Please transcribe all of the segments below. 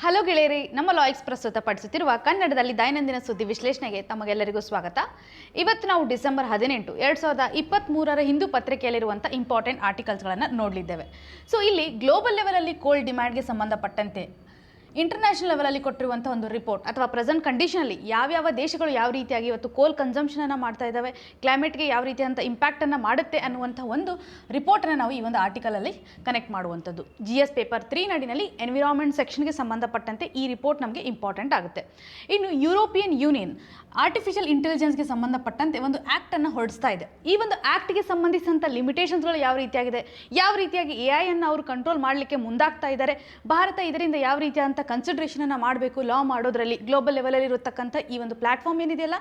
Hello ಗೆಳೆಯರಿ, ನಮ್ಮ ಲಾ express ಪ್ರಸ್ತುತಪಡಿಸುತ್ತಿರುವ ಕನ್ನಡದಲ್ಲಿ ದೈನಂದಿನ ಸುದ್ದಿ ವಿಶ್ಲೇಷಣೆಗೆ ತಮಗೆಲ್ಲರಿಗೂ ಸ್ವಾಗತ. ಇವತ್ತು ನಾವು ಡಿಸೆಂಬರ್ 18, 2023 ಹಿಂದೂ ಪತ್ರಿಕೆಯಲ್ಲಿರುವಂಥ ಇಂಪಾರ್ಟೆಂಟ್ ಆರ್ಟಿಕಲ್ಸ್ಗಳನ್ನು ನೋಡಲಿದ್ದೇವೆ. ಸೊ ಇಲ್ಲಿ ಗ್ಲೋಬಲ್ ಲೆವೆಲಲ್ಲಿ ಕೋಲ್ ಡಿಮ್ಯಾಂಡ್ಗೆ ಸಂಬಂಧಪಟ್ಟಂತೆ ಇಂಟರ್ನ್ಯಾಷನಲ್ ಲೆವೆಲಲ್ಲಿ ಕೊಟ್ಟಿರುವಂಥ ಒಂದು ರಿಪೋರ್ಟ್ ಅಥವಾ ಪ್ರೆಸೆಂಟ್ ಕಂಡೀಷನಲ್ಲಿ ಯಾವ್ಯಾವ ದೇಶಗಳು ಯಾವ ರೀತಿಯಾಗಿ ಇವತ್ತು ಕೋಲ್ ಕನ್ಸಂಪ್ಷನನ್ನು ಮಾಡ್ತಾ ಇದ್ದಾವೆ, ಕ್ಲೈಮೇಟ್ಗೆ ಯಾವ ರೀತಿಯಂಥ ಇಂಪ್ಯಾಕ್ಟನ್ನು ಮಾಡುತ್ತೆ ಅನ್ನುವಂಥ ಒಂದು ರಿಪೋರ್ಟನ್ನು ನಾವು ಈ ಒಂದು ಆರ್ಟಿಕಲಲ್ಲಿ ಕನೆಕ್ಟ್ ಮಾಡುವಂಥದ್ದು. GS ಪೇಪರ್ 3 ನಡಿನಲ್ಲಿ ಎನ್ವಿರಾನ್ಮೆಂಟ್ ಸೆಕ್ಷನ್ಗೆ ಸಂಬಂಧಪಟ್ಟಂತೆ ಈ ರಿಪೋರ್ಟ್ ನಮಗೆ ಇಂಪಾರ್ಟೆಂಟ್ ಆಗುತ್ತೆ. ಇನ್ನು ಯುರೋಪಿಯನ್ ಯೂನಿಯನ್ ಆರ್ಟಿಫಿಷಿಯಲ್ ಇಂಟೆಲಿಜೆನ್ಸ್ಗೆ ಸಂಬಂಧಪಟ್ಟಂತೆ ಒಂದು ಆ್ಯಕ್ಟನ್ನು ಹೊರಡಿಸ್ತಾ ಇದೆ. ಈ ಒಂದು ಆ್ಯಕ್ಟ್ಗೆ ಸಂಬಂಧಿಸಿದಂಥ ಲಿಮಿಟೇಷನ್ಸ್ಗಳು ಯಾವ ರೀತಿಯಾಗಿದೆ, ಯಾವ ರೀತಿಯಾಗಿ AI ಅನ್ನು ಅವರು ಕಂಟ್ರೋಲ್ ಮಾಡಲಿಕ್ಕೆ ಮುಂದಾಗ್ತಾ ಇದ್ದಾರೆ, ಭಾರತ ಇದರಿಂದ ಯಾವ ರೀತಿಯಾದಂಥ ಕನ್ಸಿಡ್ರೇಷನನ್ನು ಮಾಡಬೇಕು ಲಾ ಮಾಡೋದ್ರಲ್ಲಿ ಗ್ಲೋಬಲ್ ಲೆವೆಲಲ್ಲಿ ಇರತಕ್ಕಂಥ ಈ ಒಂದು ಪ್ಲಾಟ್ಫಾರ್ಮ್ ಏನಿದೆಯಲ್ಲ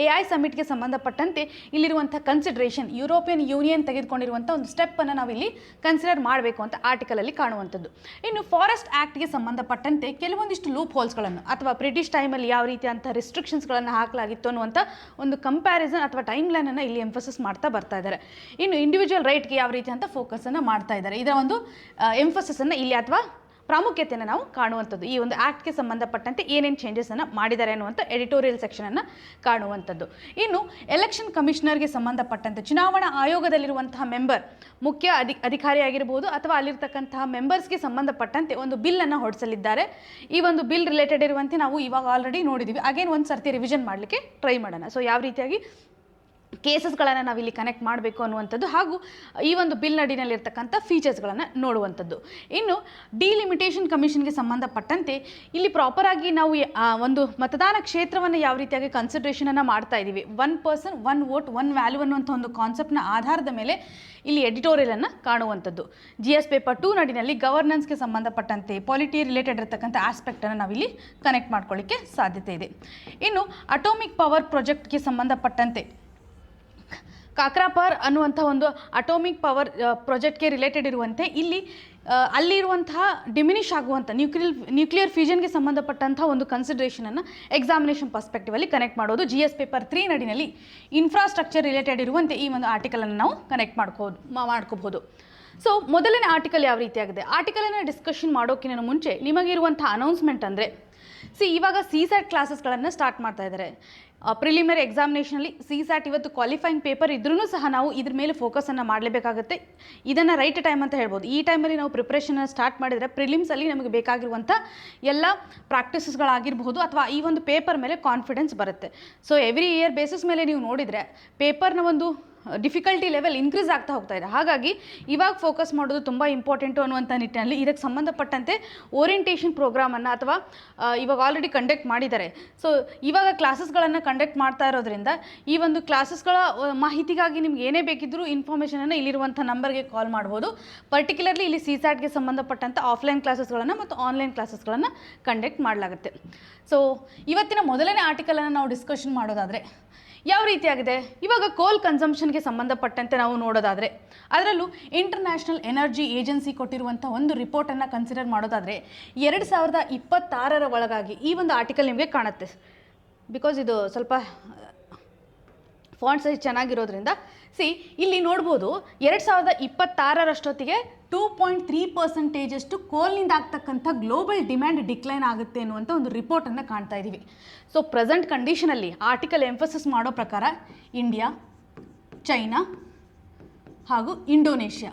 AI ಸಮಿಟ್ಗೆ ಸಂಬಂಧಪಟ್ಟಂತೆ ಇಲ್ಲಿರುವಂಥ ಕನ್ಸಿಡ್ರೇಷನ್ ಯುರೋಪಿಯನ್ ಯೂನಿಯನ್ ತೆಗೆದುಕೊಂಡಿರುವಂಥ ಒಂದು ಸ್ಟೆಪ್ಪನ್ನು ನಾವಿಲ್ಲಿ ಕನ್ಸಿಡರ್ ಮಾಡಬೇಕು ಅಂತ ಆರ್ಟಿಕಲಲ್ಲಿ ಕಾಣುವಂಥದ್ದು. ಇನ್ನು ಫಾರೆಸ್ಟ್ ಆ್ಯಕ್ಟ್ಗೆ ಸಂಬಂಧಪಟ್ಟಂತೆ ಕೆಲವೊಂದಿಷ್ಟು ಲೂಪ್ ಹೋಲ್ಸ್ಗಳನ್ನು ಅಥವಾ ಬ್ರಿಟಿಷ್ ಟೈಮಲ್ಲಿ ಯಾವ ರೀತಿಯಂಥ ರಿಸ್ಟ್ರಿಕ್ಷನ್ಸ್ಗಳನ್ನು ಹಾಕಲಾಗಿತ್ತು ಅನ್ನುವಂಥ ಒಂದು ಕಂಪ್ಯಾರಿಸನ್ ಅಥವಾ ಟೈಮ್ ಲೈನನ್ನು ಇಲ್ಲಿ ಎಂಫಸಿಸ್ ಮಾಡ್ತಾ ಬರ್ತಾ ಇದ್ದಾರೆ. ಇನ್ನು ಇಂಡಿವಿಜುವಲ್ ರೈಟ್ಗೆ ಯಾವ ರೀತಿ ಅಂತ ಫೋಕಸನ್ನು ಮಾಡ್ತಾ ಇದ್ದಾರೆ, ಇದರ ಒಂದು ಎಂಫಸಿಸನ್ನು ಇಲ್ಲಿ ಅಥವಾ ಪ್ರಾಮುಖ್ಯತೆಯನ್ನು ನಾವು ಕಾಣುವಂಥದ್ದು. ಈ ಒಂದು ಆ್ಯಕ್ಟ್ಗೆ ಸಂಬಂಧಪಟ್ಟಂತೆ ಏನೇನು ಚೇಂಜಸನ್ನು ಮಾಡಿದ್ದಾರೆ ಅನ್ನುವಂಥ ಎಡಿಟೋರಿಯಲ್ ಸೆಕ್ಷನನ್ನು ಕಾಣುವಂಥದ್ದು. ಇನ್ನು ಎಲೆಕ್ಷನ್ ಕಮಿಷನರ್ಗೆ ಸಂಬಂಧಪಟ್ಟಂತೆ ಚುನಾವಣಾ ಆಯೋಗದಲ್ಲಿರುವಂತಹ ಮೆಂಬರ್ ಮುಖ್ಯ ಅಧಿಕಾರಿಯಾಗಿರ್ಬೋದು ಅಥವಾ ಅಲ್ಲಿರ್ತಕ್ಕಂತಹ ಮೆಂಬರ್ಸ್ಗೆ ಸಂಬಂಧಪಟ್ಟಂತೆ ಒಂದು ಬಿಲ್ಲನ್ನು ಹೊರಡಿಸಲಿದ್ದಾರೆ. ಈ ಒಂದು ಬಿಲ್ ರಿಲೇಟೆಡ್ ಇರುವಂತೆ ನಾವು ಇವಾಗ ಆಲ್ರೆಡಿ ನೋಡಿದ್ದೀವಿ. ಅಗೇನ್ ಒಂದು ಸರ್ತಿ ರಿವಿಷನ್ ಮಾಡಲಿಕ್ಕೆ ಟ್ರೈ ಮಾಡೋಣ. ಸೊ ಯಾವ ರೀತಿಯಾಗಿ ಕೇಸಸ್ಗಳನ್ನು ನಾವಿಲ್ಲಿ ಕನೆಕ್ಟ್ ಮಾಡಬೇಕು ಅನ್ನುವಂಥದ್ದು ಹಾಗೂ ಈ ಒಂದು ಬಿಲ್ ನಡಿನಲ್ಲಿರ್ತಕ್ಕಂಥ ಫೀಚರ್ಸ್ಗಳನ್ನು ನೋಡುವಂಥದ್ದು. ಇನ್ನು ಡಿಲಿಮಿಟೇಷನ್ ಕಮಿಷನ್ಗೆ ಸಂಬಂಧಪಟ್ಟಂತೆ ಇಲ್ಲಿ ಪ್ರಾಪರಾಗಿ ನಾವು ಒಂದು ಮತದಾನ ಕ್ಷೇತ್ರವನ್ನು ಯಾವ ರೀತಿಯಾಗಿ ಕನ್ಸಿಡ್ರೇಷನನ್ನು ಮಾಡ್ತಾ ಇದ್ದೀವಿ, 1 person 1 vote 1 value ಅನ್ನುವಂಥ ಒಂದು ಕಾನ್ಸೆಪ್ಟ್ನ ಆಧಾರದ ಮೇಲೆ ಇಲ್ಲಿ ಎಡಿಟೋರಿಯಲನ್ನು ಕಾಣುವಂಥದ್ದು. GS ಪೇಪರ್ 2 ನಡಿನಲ್ಲಿ ಗವರ್ನೆನ್ಸ್ಗೆ ಸಂಬಂಧಪಟ್ಟಂತೆ ಪಾಲಿಟಿ ರಿಲೇಟೆಡ್ ಇರತಕ್ಕಂಥ ಆಸ್ಪೆಕ್ಟನ್ನು ನಾವಿಲ್ಲಿ ಕನೆಕ್ಟ್ ಮಾಡ್ಕೊಳ್ಳಿಕ್ಕೆ ಸಾಧ್ಯತೆ ಇದೆ. ಇನ್ನು ಅಟೋಮಿಕ್ ಪವರ್ ಪ್ರಾಜೆಕ್ಟ್ಗೆ ಸಂಬಂಧಪಟ್ಟಂತೆ ಕಾಕ್ರಾಪರ್ ಅನ್ನುವಂಥ ಒಂದು ಅಟೋಮಿಕ್ ಪವರ್ ಪ್ರಾಜೆಕ್ಟ್ಗೆ ರಿಲೇಟೆಡ್ ಇರುವಂತೆ ಇಲ್ಲಿ ಅಲ್ಲಿರುವಂತಹ ಡಿಮಿನಿಷ್ ಆಗುವಂಥ ನ್ಯೂಕ್ಲಿಯರ್ ಫ್ಯೂಷನ್ಗೆ ಸಂಬಂಧಪಟ್ಟಂಥ ಒಂದು ಕನ್ಸಿಡ್ರೇಷನನ್ನು ಎಕ್ಸಾಮಿನೇಷನ್ ಪರ್ಸ್ಪೆಕ್ಟಿವಲ್ಲಿ ಕನೆಕ್ಟ್ ಮಾಡೋದು. GS ಪೇಪರ್ 3 ನಡಿನಲ್ಲಿ ಇನ್ಫ್ರಾಸ್ಟ್ರಕ್ಚರ್ ರಿಲೇಟೆಡ್ ಇರುವಂತೆ ಈ ಒಂದು ಆರ್ಟಿಕಲನ್ನು ನಾವು ಕನೆಕ್ಟ್ ಮಾಡ್ಕೋಬಹುದು. ಸೊ ಮೊದಲನೇ ಆರ್ಟಿಕಲ್ ಯಾವ ರೀತಿಯಾಗಿದೆ, ಆರ್ಟಿಕಲನ್ನು ಡಿಸ್ಕಷನ್ ಮಾಡೋಕ್ಕಿಂತ ಮುಂಚೆ ನಿಮಗಿರುವಂಥ ಅನೌನ್ಸ್ಮೆಂಟ್ ಅಂದರೆ ಇವಾಗ CSAT ಕ್ಲಾಸಸ್ಗಳನ್ನು ಸ್ಟಾರ್ಟ್ ಮಾಡ್ತಾ ಇದ್ದಾರೆ. ಪ್ರಿಲಿಮಿನರಿ ಎಕ್ಸಾಮಿನೇಷನಲ್ಲಿ CSAT ಇವತ್ತು ಕ್ವಾಲಿಫೈಯಿಂಗ್ ಪೇಪರ್ ಇದ್ರೂ ಸಹ ನಾವು ಇದ್ರ ಮೇಲೆ ಫೋಕಸನ್ನು ಮಾಡಲೇಬೇಕಾಗುತ್ತೆ. ಇದನ್ನು ರೈಟ್ ಟೈಮ್ ಅಂತ ಹೇಳ್ಬೋದು. ಈ ಟೈಮಲ್ಲಿ ನಾವು ಪ್ರಿಪ್ರೇಷನ್ನ ಸ್ಟಾರ್ಟ್ ಮಾಡಿದರೆ ಪ್ರಿಲಿಮ್ಸಲ್ಲಿ ನಮಗೆ ಬೇಕಾಗಿರುವಂಥ ಎಲ್ಲ ಪ್ರಾಕ್ಟೀಸಸ್ಗಳಾಗಿರ್ಬೋದು ಅಥವಾ ಈ ಒಂದು ಪೇಪರ್ ಮೇಲೆ ಕಾನ್ಫಿಡೆನ್ಸ್ ಬರುತ್ತೆ. ಸೊ ಎವ್ರಿ ಇಯರ್ ಬೇಸಿಸ್ ಮೇಲೆ ನೀವು ನೋಡಿದರೆ ಪೇಪರ್ನ ಒಂದು ಡಿಫಿಕಲ್ಟಿ ಲೆವೆಲ್ ಇನ್ಕ್ರೀಸ್ ಆಗ್ತಾ ಹೋಗ್ತಾ ಇದೆ. ಹಾಗಾಗಿ ಇವಾಗ ಫೋಕಸ್ ಮಾಡೋದು ತುಂಬ ಇಂಪಾರ್ಟೆಂಟು ಅನ್ನುವಂಥ ನಿಟ್ಟಿನಲ್ಲಿ ಇದಕ್ಕೆ ಸಂಬಂಧಪಟ್ಟಂತೆ ಓರಿಯೆಂಟೇಷನ್ ಪ್ರೋಗ್ರಾಮನ್ನು ಅಥವಾ ಇವಾಗ ಆಲ್ರೆಡಿ ಕಂಡಕ್ಟ್ ಮಾಡಿದ್ದಾರೆ. ಸೊ ಇವಾಗ ಕ್ಲಾಸಸ್ಗಳನ್ನು ಕಂಡಕ್ಟ್ ಮಾಡ್ತಾ ಇರೋದ್ರಿಂದ ಈ ಒಂದು ಕ್ಲಾಸಸ್ಗಳ ಮಾಹಿತಿಗಾಗಿ ನಿಮ್ಗೆ ಏನೇ ಬೇಕಿದ್ದರೂ ಇನ್ಫಾರ್ಮೇಷನನ್ನು ಇಲ್ಲಿರುವಂಥ ನಂಬರ್ಗೆ ಕಾಲ್ ಮಾಡ್ಬೋದು. ಪರ್ಟಿಕ್ಯುಲರ್ಲಿ ಇಲ್ಲಿ CSATಗೆ ಸಂಬಂಧಪಟ್ಟಂಥ ಆಫ್ಲೈನ್ ಕ್ಲಾಸಸ್ಗಳನ್ನು ಮತ್ತು ಆನ್ಲೈನ್ ಕ್ಲಾಸಸ್ಗಳನ್ನು ಕಂಡಕ್ಟ್ ಮಾಡಲಾಗುತ್ತೆ. ಸೊ ಇವತ್ತಿನ ಮೊದಲನೇ ಆರ್ಟಿಕಲನ್ನು ನಾವು ಡಿಸ್ಕಷನ್ ಮಾಡೋದಾದರೆ ಯಾವ ರೀತಿಯಾಗಿದೆ, ಇವಾಗ ಕೋಲ್ ಕನ್ಸಂಪ್ಷನ್ಗೆ ಸಂಬಂಧಪಟ್ಟಂತೆ ನಾವು ನೋಡೋದಾದರೆ ಅದರಲ್ಲೂ ಇಂಟರ್ನ್ಯಾಷನಲ್ ಎನರ್ಜಿ ಏಜೆನ್ಸಿ ಕೊಟ್ಟಿರುವಂಥ ಒಂದು ರಿಪೋರ್ಟನ್ನು ಕನ್ಸಿಡರ್ ಮಾಡೋದಾದರೆ 2026 ಒಳಗಾಗಿ ಈ ಒಂದು ಆರ್ಟಿಕಲ್ ನಿಮಗೆ ಕಾಣುತ್ತೆ. ಬಿಕಾಸ್ ಇದು ಸ್ವಲ್ಪ ಫಾಂಟ್ ಸೈಜ್ ಚೆನ್ನಾಗಿರೋದ್ರಿಂದ ಇಲ್ಲಿ ನೋಡ್ಬೋದು 2026 2.3% ಕೋಲ್ನಿಂದ ಆಗ್ತಕ್ಕಂಥ ಗ್ಲೋಬಲ್ ಡಿಮ್ಯಾಂಡ್ ಡಿಕ್ಲೈನ್ ಆಗುತ್ತೆ ಅನ್ನುವಂಥ ಒಂದು ರಿಪೋರ್ಟನ್ನು ಕಾಣ್ತಾ ಇದ್ದೀವಿ. ಸೊ ಪ್ರೆಸೆಂಟ್ ಕಂಡೀಷನಲ್ಲಿ ಆರ್ಟಿಕಲ್ ಎಂಫಸಿಸ್ ಮಾಡೋ ಪ್ರಕಾರ ಇಂಡಿಯಾ, ಚೈನಾ ಹಾಗೂ ಇಂಡೋನೇಷ್ಯಾ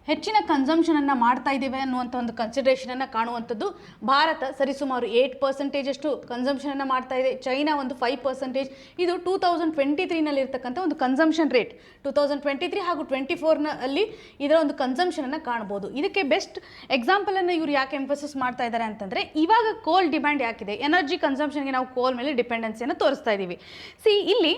ಹೆಚ್ಚಿನ ಕನ್ಸಂಪ್ಷನನ್ನು ಮಾಡ್ತಾ ಇದ್ದೇವೆ ಅನ್ನುವಂಥ ಒಂದು ಕನ್ಸಿಡರೇಷನನ್ನು ಕಾಣುವಂಥದ್ದು. ಭಾರತ ಸರಿಸುಮಾರು 8% ಕನ್ಸಂಪ್ಷನನ್ನು ಮಾಡ್ತಾ ಇದೆ. ಚೈನಾ ಒಂದು 5%. ಇದು 2023 ಇರ್ತಕ್ಕಂಥ ಒಂದು ಕನ್ಸಂಪ್ಷನ್ ರೇಟ್. 2023 ಹಾಗೂ 24 ಇದರ ಒಂದು ಕನ್ಸಂಪ್ಷನನ್ನು ಕಾಣ್ಬೋದು. ಇದಕ್ಕೆ ಬೆಸ್ಟ್ ಎಕ್ಸಾಂಪಲನ್ನು ಇವರು ಯಾಕೆ ಎಂಫಸಿಸ್ ಮಾಡ್ತಾ ಇದ್ದಾರೆ ಅಂತಂದರೆ ಇವಾಗ ಕೋಲ್ ಡಿಮ್ಯಾಂಡ್ ಯಾಕಿದೆ, ಎನರ್ಜಿ ಕನ್ಸಂಪ್ಷನ್ಗೆ ನಾವು ಕೋಲ್ ಮೇಲೆ ಡಿಪೆಂಡೆನ್ಸಿಯನ್ನು ತೋರಿಸ್ತಾ ಇದ್ದೀವಿ. ಇಲ್ಲಿ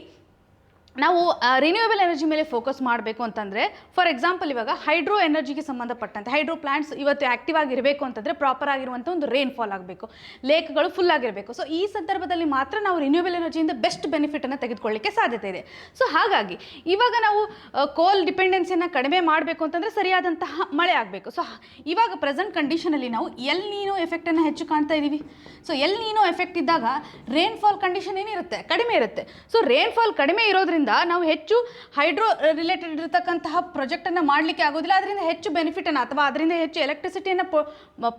ನಾವು ರಿನ್ಯೂಯಬಲ್ ಎನರ್ಜಿ ಮೇಲೆ ಫೋಕಸ್ ಮಾಡಬೇಕು ಅಂತಂದರೆ ಫಾರ್ ಎಕ್ಸಾಂಪಲ್ ಇವಾಗ ಹೈಡ್ರೋ ಎನರ್ಜಿಗೆ ಸಂಬಂಧಪಟ್ಟಂತೆ ಹೈಡ್ರೋ ಪ್ಲಾಂಟ್ಸ್ ಇವತ್ತು ಆ್ಯಕ್ಟಿವ್ ಆಗಿರಬೇಕು ಅಂತಂದರೆ ಪ್ರಾಪರ್ ಆಗಿರುವಂಥ ಒಂದು ರೈನ್ಫಾಲ್ ಆಗಬೇಕು, ಲೇಕ್ಗಳು ಫುಲ್ ಆಗಿರಬೇಕು. ಸೊ ಈ ಸಂದರ್ಭದಲ್ಲಿ ಮಾತ್ರ ನಾವು ರಿನ್ಯೂಯಬಲ್ ಎನರ್ಜಿಯಿಂದ ಬೆಸ್ಟ್ ಬೆನಿಫಿಟನ್ನು ತೆಗೆದುಕೊಳ್ಳಿಕ್ಕೆ ಸಾಧ್ಯತೆ ಇದೆ. ಸೊ ಹಾಗಾಗಿ ಇವಾಗ ನಾವು ಕೋಲ್ ಡಿಪೆಂಡೆನ್ಸಿಯನ್ನು ಕಡಿಮೆ ಮಾಡಬೇಕು ಅಂತಂದರೆ ಸರಿಯಾದಂತಹ ಮಳೆ ಆಗಬೇಕು. ಸೊ ಇವಾಗ ಪ್ರೆಸೆಂಟ್ ಕಂಡೀಷನಲ್ಲಿ ನಾವು ಎಲ್ ನೀನೋ ಎಫೆಕ್ಟನ್ನು ಹೆಚ್ಚು ಕಾಣ್ತಾ ಇದ್ದೀವಿ. ಸೊ ಎಲ್ ನೀನೋ ಎಫೆಕ್ಟ್ ಇದ್ದಾಗ ರೈನ್ಫಾಲ್ ಕಂಡೀಷನ್ ಏನಿರುತ್ತೆ ಕಡಿಮೆ ಇರುತ್ತೆ. ಸೊ ರೈನ್ಫಾಲ್ ಕಡಿಮೆ ಇರೋದ್ರಿಂದ ಇರೋದ್ರಿಂದ ನಾವು ಹೆಚ್ಚು ಹೈಡ್ರೋ ರಿಲೇಟೆಡ್ ಇರತಕ್ಕಂತಹ ಪ್ರಾಜೆಕ್ಟನ್ನು ಮಾಡಲಿಕ್ಕೆ ಆಗೋದಿಲ್ಲ, ಅದರಿಂದ ಹೆಚ್ಚು ಬೆನಿಫಿಟನ್ನು ಅಥವಾ ಅದರಿಂದ ಹೆಚ್ಚು ಎಲೆಕ್ಟ್ರಿಸಿಟಿಯನ್ನು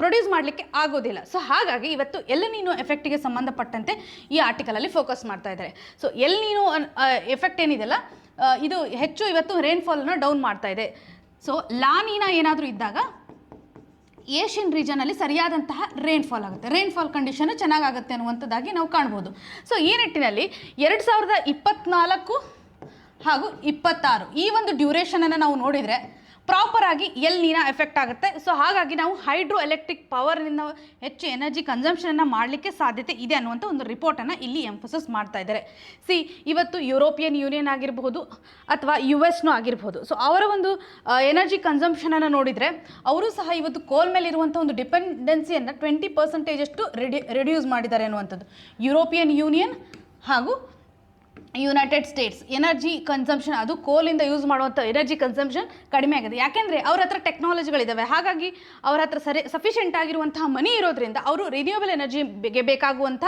ಪ್ರೊಡ್ಯೂಸ್ ಮಾಡಲಿಕ್ಕೆ ಆಗೋದಿಲ್ಲ. ಸೊ ಹಾಗಾಗಿ ಇವತ್ತು ಎಲ್ ನೀನೋ ಎಫೆಕ್ಟಿಗೆ ಸಂಬಂಧಪಟ್ಟಂತೆ ಈ ಆರ್ಟಿಕಲಲ್ಲಿ ಫೋಕಸ್ ಮಾಡ್ತಾ ಇದ್ದಾರೆ. ಸೊ ಎಲ್ ನೀನೋ ಎಫೆಕ್ಟ್ ಏನಿದೆಯಲ್ಲ ಇದು ಹೆಚ್ಚು ಇವತ್ತು ರೈನ್ಫಾಲನ್ನು ಡೌನ್ ಮಾಡ್ತಾ ಇದೆ. ಸೊ ಲಾನಿನಾ ಏನಾದರೂ ಇದ್ದಾಗ ಏಷ್ಯನ್ ರೀಜನಲ್ಲಿ ಸರಿಯಾದಂತಹ ರೈನ್ಫಾಲ್ ಆಗುತ್ತೆ, ರೈನ್ಫಾಲ್ ಕಂಡೀಷನ್ ಚೆನ್ನಾಗಾಗುತ್ತೆ ಅನ್ನುವಂಥದ್ದಾಗಿ ನಾವು ಕಾಣ್ಬೋದು. ಸೊ ಈ ನಿಟ್ಟಿನಲ್ಲಿ 2024 ಹಾಗೂ 26 ಈ ಒಂದು ಡ್ಯೂರೇಷನನ್ನು ನಾವು ನೋಡಿದರೆ ಪ್ರಾಪರಾಗಿ ಎಲ್ ನೀನಾ ಎಫೆಕ್ಟ್ ಆಗುತ್ತೆ. ಸೊ ಹಾಗಾಗಿ ನಾವು ಹೈಡ್ರೋ ಎಲೆಕ್ಟ್ರಿಕ್ ಪವರ್ನಿಂದ ಹೆಚ್ಚು ಎನರ್ಜಿ ಕನ್ಸಂಪ್ಷನನ್ನು ಮಾಡಲಿಕ್ಕೆ ಸಾಧ್ಯತೆ ಇದೆ ಅನ್ನುವಂಥ ಒಂದು ರಿಪೋರ್ಟನ್ನು ಇಲ್ಲಿ ಎಂಫೋಸಿಸ್ ಮಾಡ್ತಾ ಇದ್ದಾರೆ. ಇವತ್ತು ಯುರೋಪಿಯನ್ ಯೂನಿಯನ್ ಆಗಿರಬಹುದು ಅಥವಾ US ಆಗಿರ್ಬೋದು. ಸೊ ಅವರ ಒಂದು ಎನರ್ಜಿ ಕನ್ಸಂಪ್ಷನನ್ನು ನೋಡಿದರೆ ಅವರು ಸಹ ಇವತ್ತು ಕೋಲ್ ಮೇಲೆ ಇರುವಂಥ ಒಂದು ಡಿಪೆಂಡೆನ್ಸಿಯನ್ನು 20% ರೆಡ್ಯೂಸ್ ಮಾಡಿದ್ದಾರೆ ಅನ್ನುವಂಥದ್ದು. ಯುರೋಪಿಯನ್ ಯೂನಿಯನ್ ಹಾಗೂ ಯುನೈಟೆಡ್ ಸ್ಟೇಟ್ಸ್ ಎನರ್ಜಿ ಕನ್ಸಂಪ್ಷನ್, ಅದು ಕೋಲಿಂದ ಯೂಸ್ ಮಾಡುವಂಥ ಎನರ್ಜಿ ಕನ್ಸಂಪ್ಷನ್ ಕಡಿಮೆ ಆಗಿದೆ. ಯಾಕೆಂದರೆ ಅವ್ರ ಹತ್ರ ಟೆಕ್ನಾಲಜಿಗಳಿದ್ದಾವೆ, ಹಾಗಾಗಿ ಅವ್ರ ಹತ್ರ ಸಫಿಷಿಯೆಂಟ್ ಆಗಿರುವಂತಹ ಮನಿ ಇರೋದ್ರಿಂದ ಅವರು ರಿನ್ಯೂಯಬಲ್ ಎನರ್ಜಿಗೆ ಬೇಕಾಗುವಂಥ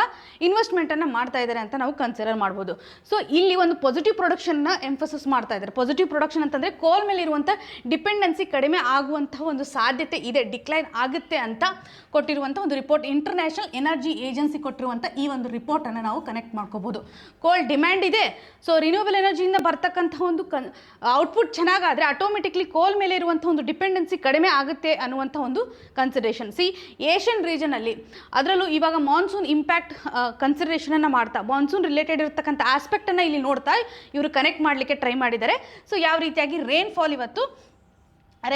ಇನ್ವೆಸ್ಟ್ಮೆಂಟನ್ನು ಮಾಡ್ತಾ ಇದ್ದಾರೆ ಅಂತ ನಾವು ಕನ್ಸಿಡರ್ ಮಾಡ್ಬೋದು. ಸೊ ಇಲ್ಲಿ ಒಂದು ಪಾಸಿಟಿವ್ ಪ್ರೊಡಕ್ಷನ್ನ ಎಂಫೋಸಿಸ್ ಮಾಡ್ತಾ ಇದ್ದಾರೆ. ಪಾಸಿಟಿವ್ ಪ್ರೊಡಕ್ಷನ್ ಅಂತಂದರೆ ಕೋಲ್ ಮೇಲೆ ಇರುವಂಥ ಡಿಪೆಂಡೆನ್ಸಿ ಕಡಿಮೆ ಆಗುವಂಥ ಒಂದು ಸಾಧ್ಯತೆ ಇದೆ, ಡಿಕ್ಲೈನ್ ಆಗುತ್ತೆ ಅಂತ ಕೊಟ್ಟಿರುವಂಥ ಒಂದು ರಿಪೋರ್ಟ್, ಇಂಟರ್ನ್ಯಾಷನಲ್ ಎನರ್ಜಿ ಏಜೆನ್ಸಿ ಕೊಟ್ಟಿರುವಂಥ ಈ ಒಂದು ರಿಪೋರ್ಟನ್ನು ನಾವು ಕನೆಕ್ಟ್ ಮಾಡ್ಕೋಬೋದು. ಕೋಲ್ ಡಿಮ್ಯಾಂಡ್ ಇದೆ, ಸೊ ರಿನ್ಯೂವಬಲ್ ಎನರ್ಜಿಯಿಂದ ಬರ್ತಕ್ಕಂಥ ಒಂದು ಔಟ್ಪುಟ್ ಚೆನ್ನಾಗಾದರೆ ಆಟೋಮೆಟಿಕ್ಲಿ ಕೋಲ್ ಮೇಲೆ ಇರುವಂಥ ಒಂದು ಡಿಪೆಂಡೆನ್ಸಿ ಕಡಿಮೆ ಆಗುತ್ತೆ ಅನ್ನುವಂಥ ಒಂದು ಕನ್ಸಿಡರೇಷನ್. ಏಷ್ಯನ್ ರೀಜನಲ್ಲಿ ಅದರಲ್ಲೂ ಇವಾಗ ಮಾನ್ಸೂನ್ ಇಂಪ್ಯಾಕ್ಟ್ ಕನ್ಸಿಡರೇಷನನ್ನು ಮಾಡ್ತಾ ಮಾನ್ಸೂನ್ ರಿಲೇಟೆಡ್ ಇರತಕ್ಕಂಥ ಆಸ್ಪೆಕ್ಟನ್ನು ಇಲ್ಲಿ ನೋಡ್ತಾ ಇವರು ಕನೆಕ್ಟ್ ಮಾಡಲಿಕ್ಕೆ ಟ್ರೈ ಮಾಡಿದ್ದಾರೆ. ಸೊ ಯಾವ ರೀತಿಯಾಗಿ ರೈನ್ಫಾಲ್ ಇವತ್ತು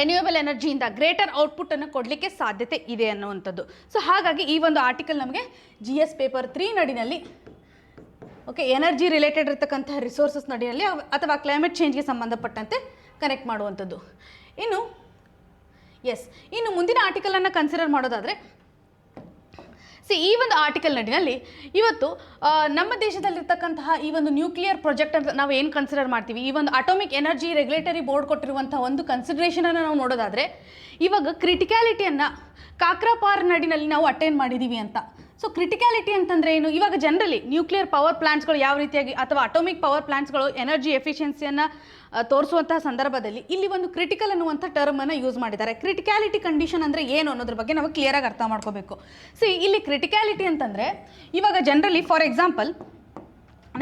ರೆನ್ಯೂಯಬಲ್ ಎನರ್ಜಿಯಿಂದ ಗ್ರೇಟರ್ ಔಟ್ಪುಟ್ಟನ್ನು ಕೊಡಲಿಕ್ಕೆ ಸಾಧ್ಯತೆ ಇದೆ ಅನ್ನುವಂಥದ್ದು. ಸೊ ಹಾಗಾಗಿ ಈ ಒಂದು ಆರ್ಟಿಕಲ್ ನಮಗೆ GS ಪೇಪರ್ 3 ನಡಿನಲ್ಲಿ ಎನರ್ಜಿ ರಿಲೇಟೆಡ್ ಇರತಕ್ಕಂಥ ರಿಸೋರ್ಸಸ್ ನಡಿನಲ್ಲಿ ಅಥವಾ ಕ್ಲೈಮೇಟ್ ಚೇಂಜ್ಗೆ ಸಂಬಂಧಪಟ್ಟಂತೆ ಕನೆಕ್ಟ್ ಮಾಡುವಂಥದ್ದು. ಇನ್ನು ಮುಂದಿನ ಆರ್ಟಿಕಲನ್ನು ಕನ್ಸಿಡರ್ ಮಾಡೋದಾದರೆ ಈ ಒಂದು ಆರ್ಟಿಕಲ್ ನಡಿನಲ್ಲಿ ಇವತ್ತು ನಮ್ಮ ದೇಶದಲ್ಲಿರ್ತಕ್ಕಂತಹ ಈ ಒಂದು ನ್ಯೂಕ್ಲಿಯರ್ ಪ್ರಾಜೆಕ್ಟ್ ಅಂತ ನಾವು ಏನು ಕನ್ಸಿಡರ್ ಮಾಡ್ತೀವಿ, ಈ ಒಂದು ಅಟೋಮಿಕ್ ಎನರ್ಜಿ ರೆಗ್ಯುಲೇಟರಿ ಬೋರ್ಡ್ ಕೊಟ್ಟಿರುವಂಥ ಒಂದು ಕನ್ಸಿಡರೇಷನನ್ನು ನಾವು ನೋಡೋದಾದರೆ ಇವಾಗ ಕ್ರಿಟಿಕ್ಯಾಲಿಟಿಯನ್ನು ಕಾಕ್ರಾಪಾರ್ ನಡಿನಲ್ಲಿ ನಾವು ಅಟೈನ್ ಮಾಡಿದ್ದೀವಿ ಅಂತ. ಸೊ ಕ್ರಿಟಿಕ್ಯಾಲಿಟಿ ಅಂತಂದರೆ ಏನು, ಇವಾಗ ಜನರಲಿ ನ್ಯೂಕ್ಲಿಯರ್ ಪವರ್ ಪ್ಲಾಂಟ್ಸ್ಗಳು ಯಾವ ರೀತಿಯಾಗಿ ಅಥವಾ ಅಟೋಮಿಕ್ ಪವರ್ ಪ್ಲಾಂಟ್ಸ್ಗಳು ಎನರ್ಜಿ ಎಫಿಷಿಯನ್ಸಿಯನ್ನು ತೋರಿಸುವಂತಹ ಸಂದರ್ಭದಲ್ಲಿ ಇಲ್ಲಿ ಒಂದು ಕ್ರಿಟಿಕಲ್ ಅನ್ನುವಂಥ ಟರ್ಮನ್ನು ಯೂಸ್ ಮಾಡಿದ್ದಾರೆ. ಕ್ರಿಟಿಕ್ಯಾಲಿಟಿ ಕಂಡೀಷನ್ ಅಂದರೆ ಏನು ಅನ್ನೋದ್ರ ಬಗ್ಗೆ ನಾವು ಕ್ಲಿಯರಾಗಿ ಅರ್ಥ ಮಾಡ್ಕೋಬೇಕು. ಇಲ್ಲಿ ಕ್ರಿಟಿಕ್ಯಾಲಿಟಿ ಅಂತಂದರೆ ಇವಾಗ ಜನರಲಿ ಫಾರ್ ಎಕ್ಸಾಂಪಲ್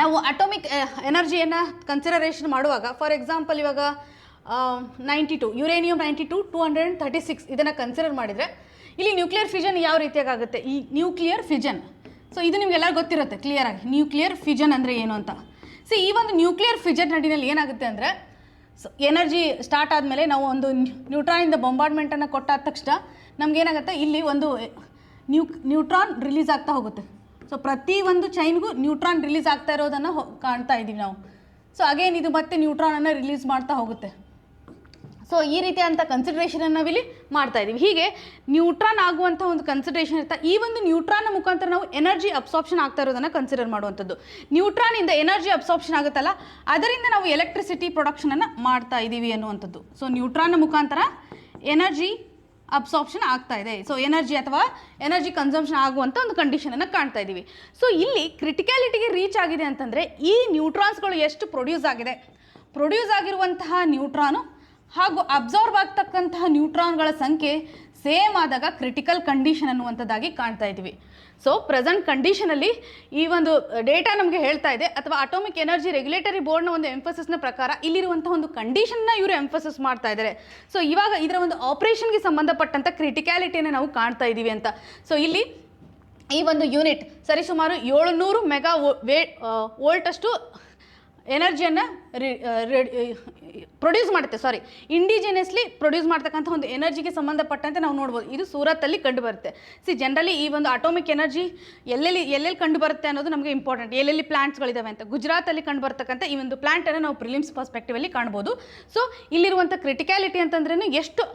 ನಾವು ಅಟೋಮಿಕ್ ಎನರ್ಜಿಯನ್ನು ಕನ್ಸಿಡರೇಷನ್ ಮಾಡುವಾಗ ಫಾರ್ ಎಕ್ಸಾಂಪಲ್ ಇವಾಗ 92 ಯುರೇನಿಯಂ 92 236 ಇದನ್ನು ಕನ್ಸಿಡರ್ ಮಾಡಿದರೆ ಇಲ್ಲಿ ನ್ಯೂಕ್ಲಿಯರ್ ಫಿಷನ್ ಯಾವ ರೀತಿಯಾಗಿ ಆಗುತ್ತೆ, ಈ ನ್ಯೂಕ್ಲಿಯರ್ ಫಿಷನ್. ಸೊ ಇದು ನಿಮಗೆಲ್ಲರೂ ಗೊತ್ತಿರುತ್ತೆ ಕ್ಲಿಯರಾಗಿ ನ್ಯೂಕ್ಲಿಯರ್ ಫಿಷನ್ ಅಂದರೆ ಏನು ಅಂತ. ಈ ಒಂದು ನ್ಯೂಕ್ಲಿಯರ್ ಫಿಷನ್ ನಡಿನಲ್ಲಿ ಏನಾಗುತ್ತೆ ಅಂದರೆ ಎನರ್ಜಿ ಸ್ಟಾರ್ಟ್ ಆದಮೇಲೆ ನಾವು ಒಂದು ನ್ಯೂಟ್ರಾನಿಂದ ಬೊಂಬಾರ್ಡ್ಮೆಂಟನ್ನು ಕೊಟ್ಟಾದ ತಕ್ಷಣ ನಮಗೇನಾಗುತ್ತೆ ಇಲ್ಲಿ ಒಂದು ನ್ಯೂಟ್ರಾನ್ ರಿಲೀಸ್ ಆಗ್ತಾ ಹೋಗುತ್ತೆ. ಸೊ ಪ್ರತಿ ಒಂದು ಚೈನ್ಗೂ ನ್ಯೂಟ್ರಾನ್ ರಿಲೀಸ್ ಆಗ್ತಾ ಇರೋದನ್ನು ಕಾಣ್ತಾ ಇದ್ದೀವಿ ನಾವು. ಸೊ ಅಗೇನ್ ಇದು ಮತ್ತೆ ನ್ಯೂಟ್ರಾನನ್ನು ರಿಲೀಸ್ ಮಾಡ್ತಾ ಹೋಗುತ್ತೆ. ಸೊ ಈ ರೀತಿಯಾದಂಥ ಕನ್ಸಿಡ್ರೇಷನನ್ನು ನಾವಿಲ್ಲಿ ಮಾಡ್ತಾ ಇದ್ದೀವಿ. ಹೀಗೆ ನ್ಯೂಟ್ರಾನ್ ಆಗುವಂಥ ಒಂದು ಕನ್ಸಿಡ್ರೇಷನ್ ಇರ್ತಾ ಈ ಒಂದು ನ್ಯೂಟ್ರಾನ್ನ ಮುಖಾಂತರ ನಾವು ಎನರ್ಜಿ ಅಬ್ಸಾರ್ಪ್ಷನ್ ಆಗ್ತಾ ಇರೋದನ್ನು ಕನ್ಸಿಡರ್ ಮಾಡುವಂಥದ್ದು. ನ್ಯೂಟ್ರಾನಿಂದ ಎನರ್ಜಿ ಅಬ್ಸಾರ್ಪ್ಷನ್ ಆಗುತ್ತಲ್ಲ ಅದರಿಂದ ನಾವು ಎಲೆಕ್ಟ್ರಿಸಿಟಿ ಪ್ರೊಡಕ್ಷನನ್ನು ಮಾಡ್ತಾ ಇದ್ದೀವಿ ಅನ್ನುವಂಥದ್ದು. ಸೊ ನ್ಯೂಟ್ರಾನ್ನ ಮುಖಾಂತರ ಎನರ್ಜಿ ಅಬ್ಸಾರ್ಪ್ಷನ್ ಆಗ್ತಾ ಇದೆ. ಸೊ ಎನರ್ಜಿ ಅಥವಾ ಎನರ್ಜಿ ಕನ್ಸಂಪ್ಷನ್ ಆಗುವಂಥ ಒಂದು ಕಂಡೀಷನನ್ನು ಕಾಣ್ತಾ ಇದ್ದೀವಿ. ಸೊ ಇಲ್ಲಿ ಕ್ರಿಟಿಕ್ಯಾಲಿಟಿಗೆ ರೀಚ್ ಆಗಿದೆ ಅಂತಂದರೆ ಈ ನ್ಯೂಟ್ರಾನ್ಸ್ಗಳು ಎಷ್ಟು ಪ್ರೊಡ್ಯೂಸ್ ಆಗಿರುವಂತಹ ನ್ಯೂಟ್ರಾನು ಹಾಗೂ ಅಬ್ಸಾರ್ಬ್ ಆಗ್ತಕ್ಕಂತಹ ನ್ಯೂಟ್ರಾನ್ಗಳ ಸಂಖ್ಯೆ ಸೇಮ್ ಆದಾಗ ಕ್ರಿಟಿಕಲ್ ಕಂಡೀಷನ್ ಅನ್ನುವಂಥದ್ದಾಗಿ ಕಾಣ್ತಾ ಇದ್ದೀವಿ. ಸೊ ಪ್ರೆಸೆಂಟ್ ಕಂಡೀಷನಲ್ಲಿ ಈ ಒಂದು ಡೇಟಾ ನಮಗೆ ಹೇಳ್ತಾ ಇದೆ ಅಥವಾ ಅಟೋಮಿಕ್ ಎನರ್ಜಿ ರೆಗ್ಯುಲೇಟರಿ ಬೋರ್ಡ್ನ ಒಂದು ಎಂಫಸಿಸ್ನ ಪ್ರಕಾರ ಇಲ್ಲಿರುವಂಥ ಒಂದು ಕಂಡೀಷನ್ನ ಇವರು ಎಂಫಸಿಸ್ ಮಾಡ್ತಾ ಇದ್ದಾರೆ. ಸೊ ಇವಾಗ ಇದರ ಒಂದು ಆಪರೇಷನ್ಗೆ ಸಂಬಂಧಪಟ್ಟಂಥ ಕ್ರಿಟಿಕ್ಯಾಲಿಟಿಯನ್ನು ನಾವು ಕಾಣ್ತಾ ಇದ್ದೀವಿ ಅಂತ. ಸೊ ಇಲ್ಲಿ ಈ ಒಂದು ಯೂನಿಟ್ ಸರಿಸುಮಾರು 700 ಮೆಗಾ ವೋಲ್ಟಷ್ಟು ಎನರ್ಜಿಯನ್ನು ಪ್ರೊಡ್ಯೂಸ್ ಮಾಡುತ್ತೆ. ಇಂಡಿಜಿನಿಯಸ್ಲಿ ಪ್ರೊಡ್ಯೂಸ್ ಮಾಡ್ತಕ್ಕಂಥ ಒಂದು ಎನರ್ಜಿಗೆ ಸಂಬಂಧಪಟ್ಟಂತೆ ನಾವು ನೋಡ್ಬೋದು. ಇದು ಸೂರತ್ತಲ್ಲಿ ಕಂಡುಬರುತ್ತೆ. ಜನರಲಿ ಈ ಒಂದು ಅಟೋಮಿಕ್ ಎನರ್ಜಿ ಎಲ್ಲೆಲ್ಲಿ ಕಂಡುಬರುತ್ತೆ ಅನ್ನೋದು ನಮಗೆ ಇಂಪಾರ್ಟೆಂಟ್. ಎಲ್ಲೆಲ್ಲಿ ಪ್ಲಾಂಟ್ಸ್ಗಳಿದ್ದಾವೆ ಅಂತ ಗುಜರಾತಲ್ಲಿ ಕಂಡುಬರ್ತಕ್ಕಂಥ ಈ ಒಂದು ಪ್ಲಾಂಟನ್ನು ನಾವು ಪ್ರಿಲಿಮ್ಸ್ ಪರ್ಸ್ಪೆಕ್ಟಿವಲ್ಲಿ ಕಾಣ್ಬೋದು. ಸೊ ಇಲ್ಲಿರುವಂಥ ಕ್ರಿಟಿಕ್ಯಾಲಿಟಿ ಅಂತಂದ್ರೇ ಎಷ್ಟು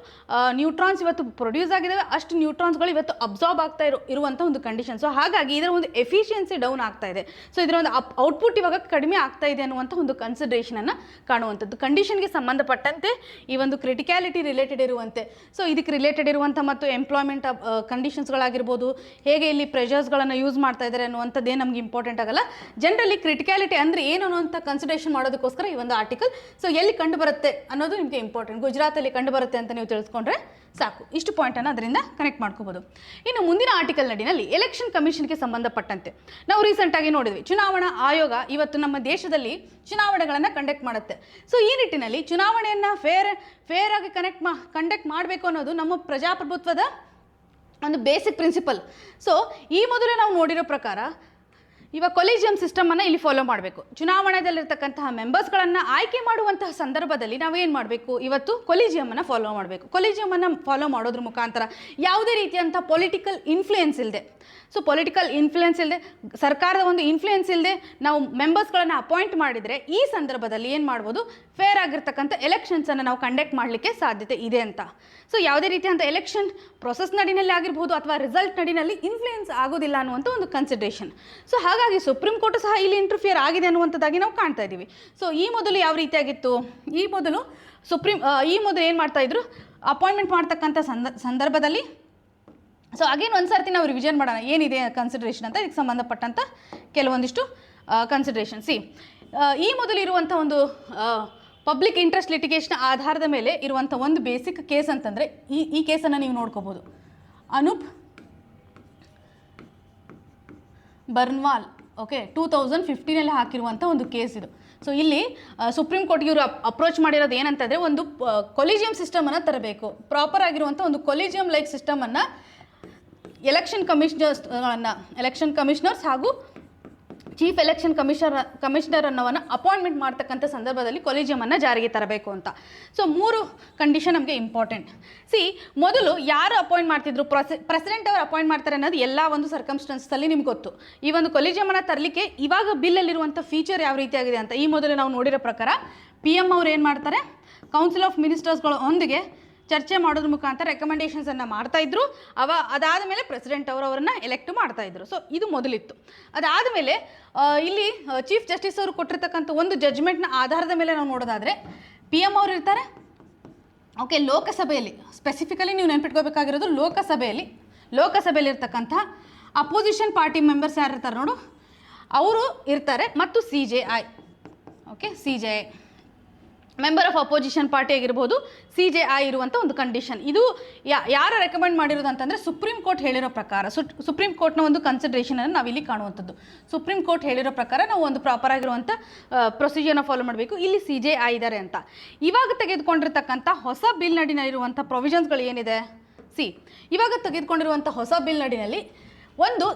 ನ್ಯೂಟ್ರಾನ್ಸ್ ಇವತ್ತು ಪ್ರೊಡ್ಯೂಸ್ ಆಗಿದ್ದಾವೆ ಅಷ್ಟು ನ್ಯೂಟ್ರಾನ್ಸ್ಗಳು ಇವತ್ತು ಅಬ್ಸಾರ್ಬ್ ಆಗ್ತಾ ಇರುವಂಥ ಒಂದು ಕಂಡೀಷನ್. ಸೊ ಹಾಗಾಗಿ ಇದರ ಒಂದು ಎಫಿಷಿಯನ್ಸಿ ಡೌನ್ ಆಗ್ತಾ ಇದೆ. ಸೊ ಇದರ ಒಂದು ಔಟ್ಪುಟ್ ಇವಾಗ ಕಡಿಮೆ ಆಗ್ತಾ ಇದೆ ಅನ್ನುವಂಥ ಅನ್ನುವಂಥ ಒಂದು ಕನ್ಸಿಡರೇಷನನ್ನು ಕಾಣುವಂಥದ್ದು. ಕಂಡೀಷನ್ಗೆ ಸಂಬಂಧಪಟ್ಟಂತೆ ಈ ಒಂದು ಕ್ರಿಟಿಕ್ಯಾಲಿಟಿ ರಿಲೇಟೆಡ್ ಇರುವಂತೆ, ಸೊ ಇದಕ್ಕೆ ರಿಲೇಟೆಡ್ ಇರುವಂಥ ಮತ್ತು ಎಂಪ್ಲಾಯ್ಮೆಂಟ್ ಕಂಡೀಷನ್ಸ್ಗಳಾಗಿರ್ಬೋದು, ಹೇಗೆ ಇಲ್ಲಿ ಪ್ರೆಷರ್ಸ್ಗಳನ್ನು ಯೂಸ್ ಮಾಡ್ತಾ ಇದ್ದಾರೆ ಅನ್ನುವಂಥದ್ದೇ ನಮ್ಗೆ ಇಂಪಾರ್ಟೆಂಟ್ ಆಗಲ್ಲ. ಜನರಲಿ ಕ್ರಿಟಿಕ್ಯಾಲಿಟಿ ಅಂದರೆ ಏನು ಅನ್ನುವಂಥ ಕನ್ಸಿಡರೇಷನ್ ಮಾಡೋದಕ್ಕೋಸ್ಕರ ಈ ಒಂದು ಆರ್ಟಿಕಲ್. ಸೊ ಎಲ್ಲಿ ಕಂಡು ಬರುತ್ತೆ ಅನ್ನೋದು ನಿಮಗೆ ಇಂಪಾರ್ಟೆಂಟ್. ಗುಜರಾತಲ್ಲಿ ಕಂಡು ಬರುತ್ತೆ ಅಂತ ನೀವು ತಿಳಿಸ್ಕೊಂಡ್ರೆ ಸಾಕು. ಇಷ್ಟು ಪಾಯಿಂಟನ್ನು ಅದರಿಂದ ಕನೆಕ್ಟ್ ಮಾಡ್ಕೋಬೋದು. ಇನ್ನು ಮುಂದಿನ ಆರ್ಟಿಕಲ್ ನಡಿನಲ್ಲಿ ಎಲೆಕ್ಷನ್ ಕಮಿಷನ್ಗೆ ಸಂಬಂಧಪಟ್ಟಂತೆ ನಾವು ರೀಸೆಂಟಾಗಿ ನೋಡಿದ್ವಿ, ಚುನಾವಣಾ ಆಯೋಗ ಇವತ್ತು ನಮ್ಮ ದೇಶದಲ್ಲಿ ಚುನಾವಣೆಗಳನ್ನು ಕಂಡಕ್ಟ್ ಮಾಡುತ್ತೆ. ಸೊ ಈ ನಿಟ್ಟಿನಲ್ಲಿ ಚುನಾವಣೆಯನ್ನು ಫೇರ್ ಆಗಿ ಕಂಡಕ್ಟ್ ಮಾಡಬೇಕು ಅನ್ನೋದು ನಮ್ಮ ಪ್ರಜಾಪ್ರಭುತ್ವದ ಒಂದು ಬೇಸಿಕ್ ಪ್ರಿನ್ಸಿಪಲ್. ಸೊ ಈ ಮೊದಲು ನಾವು ನೋಡಿರೋ ಪ್ರಕಾರ ಇವಾಗ ಕೊಲಿಜಿಯಂ ಸಿಸ್ಟಮನ್ನು ಇಲ್ಲಿ ಫಾಲೋ ಮಾಡಬೇಕು. ಚುನಾವಣೆಯಲ್ಲಿರ್ತಕ್ಕಂತಹ ಮೆಂಬರ್ಸ್ಗಳನ್ನು ಆಯ್ಕೆ ಮಾಡುವಂತಹ ಸಂದರ್ಭದಲ್ಲಿ ನಾವೇನು ಮಾಡಬೇಕು, ಇವತ್ತು ಕೊಲಿಜಿಯಮನ್ನು ಫಾಲೋ ಮಾಡಬೇಕು. ಕೊಲಿಜಿಯಮನ್ನು ಫಾಲೋ ಮಾಡೋದ್ರ ಮುಖಾಂತರ ಯಾವುದೇ ರೀತಿಯಂಥ ಪೊಲಿಟಿಕಲ್ ಇನ್ಫ್ಲೂಯೆನ್ಸ್ ಇಲ್ಲದೆ, ಸೊ ಪೊಲಿಟಿಕಲ್ ಇನ್ಫ್ಲೂಯೆನ್ಸ್ ಇಲ್ಲದೆ, ಸರ್ಕಾರದ ಒಂದು ಇನ್ಫ್ಲೂಯೆನ್ಸ್ ಇಲ್ಲದೆ ನಾವು ಮೆಂಬರ್ಸ್ಗಳನ್ನು ಅಪಾಯಿಂಟ್ ಮಾಡಿದರೆ ಈ ಸಂದರ್ಭದಲ್ಲಿ ಏನು ಮಾಡ್ಬೋದು, ಫೇರ್ ಆಗಿರ್ತಕ್ಕಂಥ ಎಲೆಕ್ಷನ್ಸನ್ನು ನಾವು ಕಂಡಕ್ಟ್ ಮಾಡಲಿಕ್ಕೆ ಸಾಧ್ಯತೆ ಇದೆ ಅಂತ. ಸೊ ಯಾವುದೇ ರೀತಿಯಂಥ ಎಲೆಕ್ಷನ್ ಪ್ರೊಸೆಸ್ ನಡಿನಲ್ಲಿ ಆಗಿರ್ಬೋದು ಅಥವಾ ರಿಸಲ್ಟ್ ನಡಿನಲ್ಲಿ ಇನ್ಫ್ಲೂಯೆನ್ಸ್ ಆಗೋದಿಲ್ಲ ಅನ್ನುವಂಥ ಒಂದು ಕನ್ಸಿಡರೇಷನ್. ಸೊ ಹಾಗಾಗಿ ಸುಪ್ರೀಂ ಕೋರ್ಟ್ ಸಹ ಇಲ್ಲಿ ಇಂಟರ್ಫಿಯರ್ ಆಗಿದೆ ಅನ್ನುವಂಥದ್ದಾಗಿ ನಾವು ಕಾಣ್ತಾ ಇದ್ದೀವಿ. ಸೊ ಈ ಮೊದಲು ಯಾವ ರೀತಿಯಾಗಿತ್ತು, ಈ ಮೊದಲು ಏನು ಮಾಡ್ತಾಯಿದ್ರು, ಅಪಾಯಿಂಟ್ಮೆಂಟ್ ಮಾಡ್ತಕ್ಕಂಥ ಸಂದರ್ಭದಲ್ಲಿ. ಸೊ ಅಗೇನ್ ಒಂದು ಸರ್ತಿ ನಾವು ರಿವಿಷನ್ ಮಾಡೋಣ ಏನಿದೆ ಕನ್ಸಿಡರೇಷನ್ ಅಂತ, ಇದಕ್ಕೆ ಸಂಬಂಧಪಟ್ಟಂಥ ಕೆಲವೊಂದಿಷ್ಟು ಕನ್ಸಿಡರೇಷನ್. ಈ ಮೊದಲು ಇರುವಂಥ ಒಂದು ಪಬ್ಲಿಕ್ ಇಂಟ್ರೆಸ್ಟ್ ಲಿಟಿಗೇಷನ್ ಆಧಾರದ ಮೇಲೆ ಇರುವಂಥ ಒಂದು ಬೇಸಿಕ್ ಕೇಸ್ ಅಂತಂದರೆ ಈ ಕೇಸನ್ನು ನೀವು ನೋಡ್ಕೋಬೋದು. ಅನೂಪ್ ಬರ್ನ್ವಾಲ್, ಓಕೆ, 2015 ಹಾಕಿರುವಂಥ ಒಂದು ಕೇಸ್ ಇದು. ಸೊ ಇಲ್ಲಿ ಸುಪ್ರೀಂ ಕೋರ್ಟ್ಗೆ ಇವರು ಅಪ್ರೋಚ್ ಮಾಡಿರೋದು ಏನಂತಂದರೆ, ಒಂದು ಕೊಲಿಜಿಯಂ ಸಿಸ್ಟಮನ್ನು ತರಬೇಕು, ಪ್ರಾಪರ್ ಆಗಿರುವಂಥ ಒಂದು ಕೊಲಿಜಿಯಂ ಲೈಕ್ ಸಿಸ್ಟಮನ್ನು ಎಲೆಕ್ಷನ್ ಕಮಿಷನರ್ಸ್ ಹಾಗೂ ಚೀಫ್ ಎಲೆಕ್ಷನ್ ಕಮಿಷನರ್ ಅನ್ನೋವನ್ನು ಅಪಾಯಿಂಟ್ಮೆಂಟ್ ಮಾಡ್ತಕ್ಕಂಥ ಸಂದರ್ಭದಲ್ಲಿ ಕೊಲಿಜಿಯಮನ್ನು ಜಾರಿಗೆ ತರಬೇಕು ಅಂತ. ಸೊ 3 ಕಂಡೀಷನ್ ನಮಗೆ ಇಂಪಾರ್ಟೆಂಟ್. ಮೊದಲು ಯಾರು ಅಪಾಯಿಂಟ್ ಮಾಡ್ತಿದ್ರು, ಪ್ರೆಸಿಡೆಂಟ್ ಅವರು ಅಪಾಯಿಂಟ್ ಮಾಡ್ತಾರೆ ಅನ್ನೋದು ಎಲ್ಲ ಒಂದು ಸರ್ಕಮ್ಸ್ಟೆನ್ಸಲ್ಲಿ ನಿಮ್ಗೆ ಗೊತ್ತು. ಈ ಒಂದು ಕೊಲಿಜಿಯಮನ್ನು ತರಲಿಕ್ಕೆ ಇವಾಗ ಬಿಲ್ಲಲ್ಲಿರುವಂಥ ಫೀಚರ್ ಯಾವ ರೀತಿಯಾಗಿದೆ ಅಂತ ಈ ಮೊದಲು ನಾವು ನೋಡಿರೋ ಪ್ರಕಾರ PM ಅವ್ರು ಏನು ಮಾಡ್ತಾರೆ, ಕೌನ್ಸಿಲ್ ಆಫ್ ಮಿನಿಸ್ಟರ್ಸ್ಗಳೊಂದಿಗೆ ಚರ್ಚೆ ಮಾಡೋದ್ರ ಮುಖಾಂತರ ರೆಕಮೆಂಡೇಷನ್ಸನ್ನು ಮಾಡ್ತಾಯಿದ್ರು. ಅದಾದ ಮೇಲೆ ಪ್ರೆಸಿಡೆಂಟ್ ಅವರನ್ನು ಎಲೆಕ್ಟ್ ಮಾಡ್ತಾಯಿದ್ರು. ಸೊ ಇದು ಮೊದಲಿತ್ತು. ಅದಾದ ಮೇಲೆ ಇಲ್ಲಿ ಚೀಫ್ ಜಸ್ಟಿಸ್ ಅವರು ಕೊಟ್ಟಿರ್ತಕ್ಕಂಥ ಒಂದು ಜಡ್ಜ್ಮೆಂಟ್ನ ಆಧಾರದ ಮೇಲೆ ನಾವು ನೋಡೋದಾದರೆ PM ಅವರು ಇರ್ತಾರೆ. ಓಕೆ, ಲೋಕಸಭೆಯಲ್ಲಿ ಸ್ಪೆಸಿಫಿಕಲಿ ನೀವು ನೆನ್ಪಿಟ್ಕೋಬೇಕಾಗಿರೋದು ಲೋಕಸಭೆಯಲ್ಲಿ ಇರ್ತಕ್ಕಂಥ ಅಪೋಸಿಷನ್ ಪಾರ್ಟಿ ಮೆಂಬರ್ಸ್ ಯಾರು ಇರ್ತಾರೆ ನೋಡು, ಅವರು ಇರ್ತಾರೆ. ಮತ್ತು CJI, okay, CJI member of opposition party ಆಗಿರ್ಬೋದು, CJI ಇರುವಂಥ ಒಂದು ಕಂಡೀಷನ್. ಇದು ಯಾರು ರೆಕಮೆಂಡ್ ಮಾಡಿರೋದು ಅಂತಂದರೆ ಸುಪ್ರೀಂ ಕೋರ್ಟ್ ಹೇಳಿರೋ ಪ್ರಕಾರ, ಸುಪ್ರೀಂ ಕೋರ್ಟ್ನ ಒಂದು ಕನ್ಸಿಡರೇಷನನ್ನು ನಾವಿಲ್ಲಿ ಕಾಣುವಂಥದ್ದು. ಸುಪ್ರೀಂ ಕೋರ್ಟ್ ಹೇಳಿರೋ ಪ್ರಕಾರ ನಾವು ಒಂದು ಪ್ರಾಪರ್ ಆಗಿರುವಂಥ ಪ್ರೊಸೀಜರ್ನ ಫಾಲೋ ಮಾಡಬೇಕು. ಇಲ್ಲಿ CJI ಇದ್ದಾರೆ ಅಂತ. ಇವಾಗ ತೆಗೆದುಕೊಂಡಿರ್ತಕ್ಕಂಥ ಹೊಸ ಬಿಲ್ ನಡಿನಲ್ಲಿರುವಂಥ ಪ್ರೊವಿಷನ್ಸ್ಗಳು ಏನಿದೆ, ಇವಾಗ ತೆಗೆದುಕೊಂಡಿರುವಂಥ ಹೊಸ ಬಿಲ್ ನಡಿನಲ್ಲಿ ಒಂದು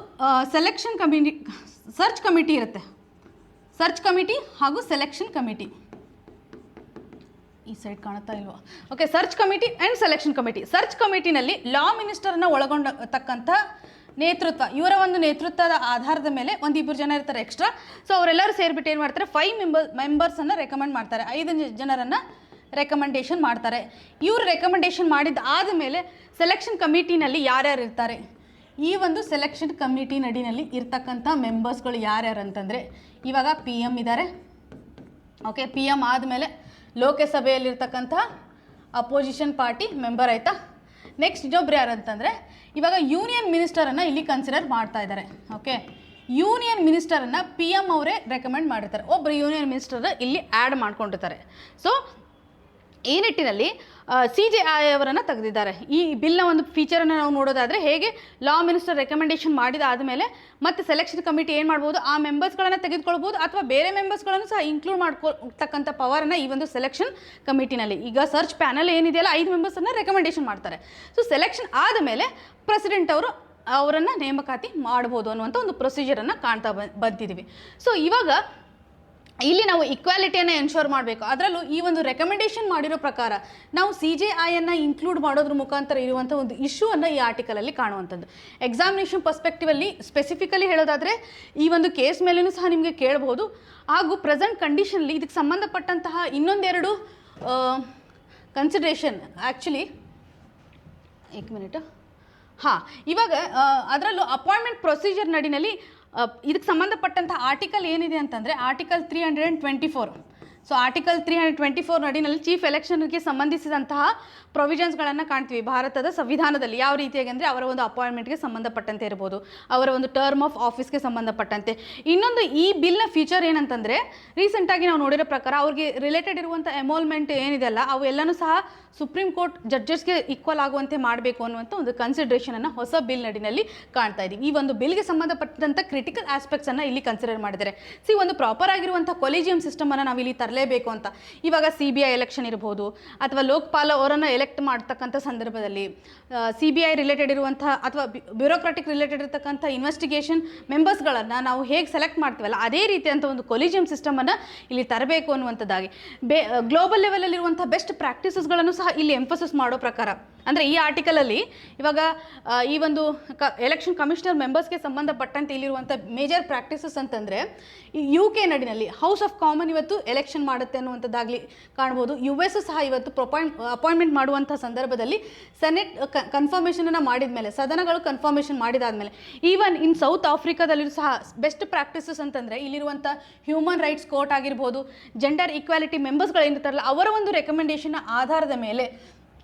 ಸರ್ಚ್ ಕಮಿಟಿ ಇರುತ್ತೆ. ಸರ್ಚ್ ಕಮಿಟಿ ಹಾಗೂ ಸೆಲೆಕ್ಷನ್ ಕಮಿಟಿ, ಈ ಸೈಡ್ ಕಾಣುತ್ತಾ ಇಲ್ವಾ? Okay, search committee and selection committee. Search ಕಮಿಟಿನಲ್ಲಿ ಲಾ ಮಿನಿಸ್ಟರನ್ನು ಒಳಗೊಂಡತಕ್ಕಂಥ ನೇತೃತ್ವ, ಇವರ ಒಂದು ನೇತೃತ್ವದ ಆಧಾರದ ಮೇಲೆ ಒಂದು 2 ಜನ ಇರ್ತಾರೆ ಎಕ್ಸ್ಟ್ರಾ. ಸೊ ಅವರೆಲ್ಲರೂ ಸೇರಿಬಿಟ್ಟು ಏನು ಮಾಡ್ತಾರೆ, 5 ಮೆಂಬರ್ಸನ್ನು ರೆಕಮೆಂಡ್ ಮಾಡ್ತಾರೆ, 5 ಜನರನ್ನು ರೆಕಮೆಂಡೇಷನ್ ಮಾಡ್ತಾರೆ. ಇವರು ರೆಕಮೆಂಡೇಷನ್ ಮಾಡಿದ್ದಾದ ಮೇಲೆ ಸೆಲೆಕ್ಷನ್ ಕಮಿಟಿನಲ್ಲಿ ಯಾರ್ಯಾರು ಇರ್ತಾರೆ, ಈ ಒಂದು ಸೆಲೆಕ್ಷನ್ ಕಮಿಟಿ ನಡಿನಲ್ಲಿ ಇರ್ತಕ್ಕಂಥ ಮೆಂಬರ್ಸ್ಗಳು ಯಾರ್ಯಾರು ಅಂತಂದರೆ ಇವಾಗ PM ಇದ್ದಾರೆ. ಓಕೆ, PM ಆದಮೇಲೆ ಲೋಕಸಭೆಯಲ್ಲಿರ್ತಕ್ಕಂಥ ಅಪೋಸಿಷನ್ ಪಾರ್ಟಿ ಮೆಂಬರ್ ಆಯಿತಾ. ನೆಕ್ಸ್ಟ್ ಇನ್ನೊಬ್ರು ಯಾರು ಅಂತಂದರೆ ಇವಾಗ ಯೂನಿಯನ್ ಮಿನಿಸ್ಟರನ್ನು ಇಲ್ಲಿ ಕನ್ಸಿಡರ್ ಮಾಡ್ತಾ ಇದ್ದಾರೆ. ಓಕೆ, ಯೂನಿಯನ್ ಮಿನಿಸ್ಟರನ್ನು PM ಅವರೇ ರೆಕಮೆಂಡ್ ಮಾಡಿರ್ತಾರೆ. ಒಬ್ಬರು ಯೂನಿಯನ್ ಮಿನಿಸ್ಟರ್ ಇಲ್ಲಿ ಆ್ಯಡ್ ಮಾಡ್ಕೊಂಡಿರ್ತಾರೆ. ಸೊ ಈ ನಿಟ್ಟಿನಲ್ಲಿ CJI ಅವರನ್ನು ತೆಗೆದಿದ್ದಾರೆ. ಈ ಬಿಲ್ನ ಒಂದು ಫೀಚರನ್ನು ನಾವು ನೋಡೋದಾದರೆ ಹೇಗೆ ಲಾ ಮಿನಿಸ್ಟರ್ ರೆಕಮೆಂಡೇಷನ್ ಮಾಡಿದಾದಮೇಲೆ ಮತ್ತು ಸೆಲೆಕ್ಷನ್ ಕಮಿಟಿ ಏನು ಮಾಡ್ಬೋದು, ಆ ಮೆಂಬರ್ಸ್ಗಳನ್ನು ತೆಗೆದುಕೊಳ್ಬೋದು ಅಥವಾ ಬೇರೆ ಮೆಂಬರ್ಸ್ಗಳನ್ನು ಸಹ ಇನ್ಕ್ಲೂಡ್ ಮಾಡ್ಕೊಳ್ತಕ್ಕಂಥ ಪವರನ್ನು ಈ ಒಂದು ಸೆಲೆಕ್ಷನ್ ಕಮಿಟಿನಲ್ಲಿ. ಈಗ ಸರ್ಚ್ ಪ್ಯಾನಲ್ ಏನಿದೆಯಲ್ಲ 5 ಮೆಂಬರ್ಸನ್ನು ರೆಕಮೆಂಡೇಷನ್ ಮಾಡ್ತಾರೆ. ಸೊ ಸೆಲೆಕ್ಷನ್ ಆದಮೇಲೆ ಪ್ರೆಸಿಡೆಂಟ್ ಅವರನ್ನು ನೇಮಕಾತಿ ಮಾಡ್ಬೋದು ಅನ್ನುವಂಥ ಒಂದು ಪ್ರೊಸೀಜರನ್ನು ಕಾಣ್ತಾ ಬಂದಿದ್ದೀವಿ. ಸೊ ಇವಾಗ ಇಲ್ಲಿ ನಾವು ಇಕ್ವಾಲಿಟಿಯನ್ನು ಎನ್ಶೋರ್ ಮಾಡಬೇಕು. ಅದರಲ್ಲೂ ಈ ಒಂದು ರೆಕಮೆಂಡೇಷನ್ ಮಾಡಿರೋ ಪ್ರಕಾರ ನಾವು CJIಯನ್ನು ಇನ್ಕ್ಲೂಡ್ ಮಾಡೋದ್ರ ಮುಖಾಂತರ ಇರುವಂಥ ಒಂದು ಇಶ್ಯೂವನ್ನು ಈ ಆರ್ಟಿಕಲಲ್ಲಿ ಕಾಣುವಂಥದ್ದು. ಎಕ್ಸಾಮಿನೇಷನ್ ಪರ್ಸ್ಪೆಕ್ಟಿವಲ್ಲಿ ಸ್ಪೆಸಿಫಿಕಲಿ ಹೇಳೋದಾದರೆ ಈ ಒಂದು ಕೇಸ್ ಮೇಲೂ ಸಹ ನಿಮಗೆ ಕೇಳಬಹುದು. ಹಾಗೂ ಪ್ರೆಸೆಂಟ್ ಕಂಡೀಷನಲ್ಲಿ ಇದಕ್ಕೆ ಸಂಬಂಧಪಟ್ಟಂತಹ ಇನ್ನೊಂದೆರಡು ಕನ್ಸಿಡರೇಷನ್ ಆ್ಯಕ್ಚುಲಿ ಇವಾಗ ಅದರಲ್ಲೂ ಅಪಾಯಿಂಟ್ಮೆಂಟ್ ಪ್ರೊಸೀಜರ್ ನಡಿನಲ್ಲಿ ಇದಕ್ಕೆ ಸಂಬಂಧಪಟ್ಟಂಥ ಆರ್ಟಿಕಲ್ ಏನಿದೆ ಅಂತಂದರೆ ಆರ್ಟಿಕಲ್ 324. ಸೊ ಆರ್ಟಿಕಲ್ 324 ನಡಿನಲ್ಲಿ ಚೀಫ್ ಎಲೆಕ್ಷನ್ಗೆ ಸಂಬಂಧಿಸಿದಂತಹ ಪ್ರೊವಿಷನ್ಸ್ಗಳನ್ನು ಕಾಣ್ತೀವಿ ಭಾರತದ ಸಂವಿಧಾನದಲ್ಲಿ. ಯಾವ ರೀತಿಯಾಗಿ ಅಂದರೆ ಅವರ ಒಂದು ಅಪಾಯಿಂಟ್ಮೆಂಟ್ಗೆ ಸಂಬಂಧಪಟ್ಟಂತೆ ಇರ್ಬೋದು, ಅವರ ಒಂದು ಟರ್ಮ್ ಆಫ್ ಆಫೀಸ್ಗೆ ಸಂಬಂಧಪಟ್ಟಂತೆ. ಇನ್ನೊಂದು ಈ ಬಿಲ್ನ ಫೀಚರ್ ಏನಂತಂದರೆ ರೀಸೆಂಟಾಗಿ ನಾವು ನೋಡಿರೋ ಪ್ರಕಾರ ಅವ್ರಿಗೆ ರಿಲೇಟೆಡ್ ಇರುವಂಥ ಎಮೋಲ್ಮೆಂಟ್ ಏನಿದೆಯಲ್ಲ ಅವು ಎಲ್ಲನೂ ಸಹ ಸುಪ್ರೀಂ ಕೋರ್ಟ್ ಜಡ್ಜಸ್ಗೆ ಈಕ್ವಲ್ ಆಗುವಂತೆ ಮಾಡಬೇಕು ಅನ್ನುವಂಥ ಒಂದು ಕನ್ಸಿಡ್ರೇಷನನ್ನು ಹೊಸ ಬಿಲ್ ನಡಿನಲ್ಲಿ ಕಾಣ್ತಾ ಇದ್ದೀವಿ. ಈ ಒಂದು ಬಿಲ್ಗೆ ಸಂಬಂಧಪಟ್ಟಂಥ ಕ್ರಿಟಿಕಲ್ ಆಸ್ಪೆಕ್ಟ್ಸನ್ನು ಇಲ್ಲಿ ಕನ್ಸಿಡರ್ ಮಾಡಿದ್ದಾರೆ. ಒಂದು ಪ್ರಾಪರ್ ಆಗಿರುವಂಥ ಕೊಲಿಜಿಯಂ ಸಿಸ್ಟಮನ್ನು ನಾವು ಇಲ್ಲಿ ತರಲೇಬೇಕು ಅಂತ. ಇವಾಗ CBI ಎಲೆಕ್ಷನ್ ಇರ್ಬೋದು ಅಥವಾ ಲೋಕಪಾಲ ಅವರನ್ನು ಎಲೆಕ್ಟ್ ಮಾಡ್ತಕ್ಕಂಥ ಸಂದರ್ಭದಲ್ಲಿ CBI ರಿಲೇಟೆಡ್ ಇರುವಂಥ ಅಥವಾ ಬ್ಯೂರೋಕ್ರಾಟಿಕ್ ರಿಲೇಟೆಡ್ ಇರತಕ್ಕಂಥ ಇನ್ವೆಸ್ಟಿಗೇಷನ್ ಮೆಂಬರ್ಸ್ಗಳನ್ನು ನಾವು ಹೇಗೆ ಸೆಲೆಕ್ಟ್ ಮಾಡ್ತೀವಲ್ಲ ಅದೇ ರೀತಿಯಂಥ ಒಂದು ಕೊಲಿಜಿಯಂ ಸಿಸ್ಟಮನ್ನು ಇಲ್ಲಿ ತರಬೇಕು ಅನ್ನುವಂಥದ್ದಾಗಿ ಗ್ಲೋಬಲ್ ಲೆವೆಲಲ್ಲಿರುವಂಥ ಬೆಸ್ಟ್ ಪ್ರಾಕ್ಟೀಸಸ್ಗಳನ್ನು ಸಹ ಇಲ್ಲಿ ಎಂಫಸಿಸ್ ಮಾಡೋ ಪ್ರಕಾರ. ಅಂದರೆ ಈ ಆರ್ಟಿಕಲಲ್ಲಿ ಇವಾಗ ಈ ಒಂದು ಎಲೆಕ್ಷನ್ ಕಮಿಷನರ್ ಮೆಂಬರ್ಸ್ಗೆ ಸಂಬಂಧಪಟ್ಟಂತೆ ಇಲ್ಲಿರುವಂಥ ಮೇಜರ್ ಪ್ರಾಕ್ಟೀಸಸ್ ಅಂತಂದರೆ UK ನಡಿನಲ್ಲಿ ಹೌಸ್ ಆಫ್ ಕಾಮನ್ ಇವತ್ತು ಎಲೆಕ್ಷನ್ ಮಾಡುತ್ತೆ ಅನ್ನುವಂಥದ್ದಾಗಲಿ ಕಾಣ್ಬೋದು. US ಸಹ ಇವತ್ತು ಅಪಾಯಿಂಟ್ಮೆಂಟ್ ಮಾಡುವಂಥ ಸಂದರ್ಭದಲ್ಲಿ ಸೆನೆಟ್ ಕನ್ಫರ್ಮೇಷನನ್ನು ಮಾಡಿದ ಮೇಲೆ, ಸದನಗಳು ಕನ್ಫರ್ಮೇಷನ್ ಮಾಡಿದಾದ್ಮೇಲೆ, ಈವನ್ ಇನ್ ಸೌತ್ ಆಫ್ರಿಕಾದಲ್ಲಿಯೂ ಸಹ ಬೆಸ್ಟ್ ಪ್ರಾಕ್ಟೀಸಸ್ ಅಂತಂದರೆ ಇಲ್ಲಿರುವಂಥ ಹ್ಯೂಮನ್ ರೈಟ್ಸ್ ಕೋರ್ಟ್ ಆಗಿರ್ಬೋದು, ಜೆಂಡರ್ ಈಕ್ವಾಲಿಟಿ ಮೆಂಬರ್ಸ್ಗಳೇನಿರ್ತಾರಲ್ಲ ಅವರ ಒಂದು ರೆಕಮೆಂಡೇಷನ್ನ ಆಧಾರದ ಮೇಲೆ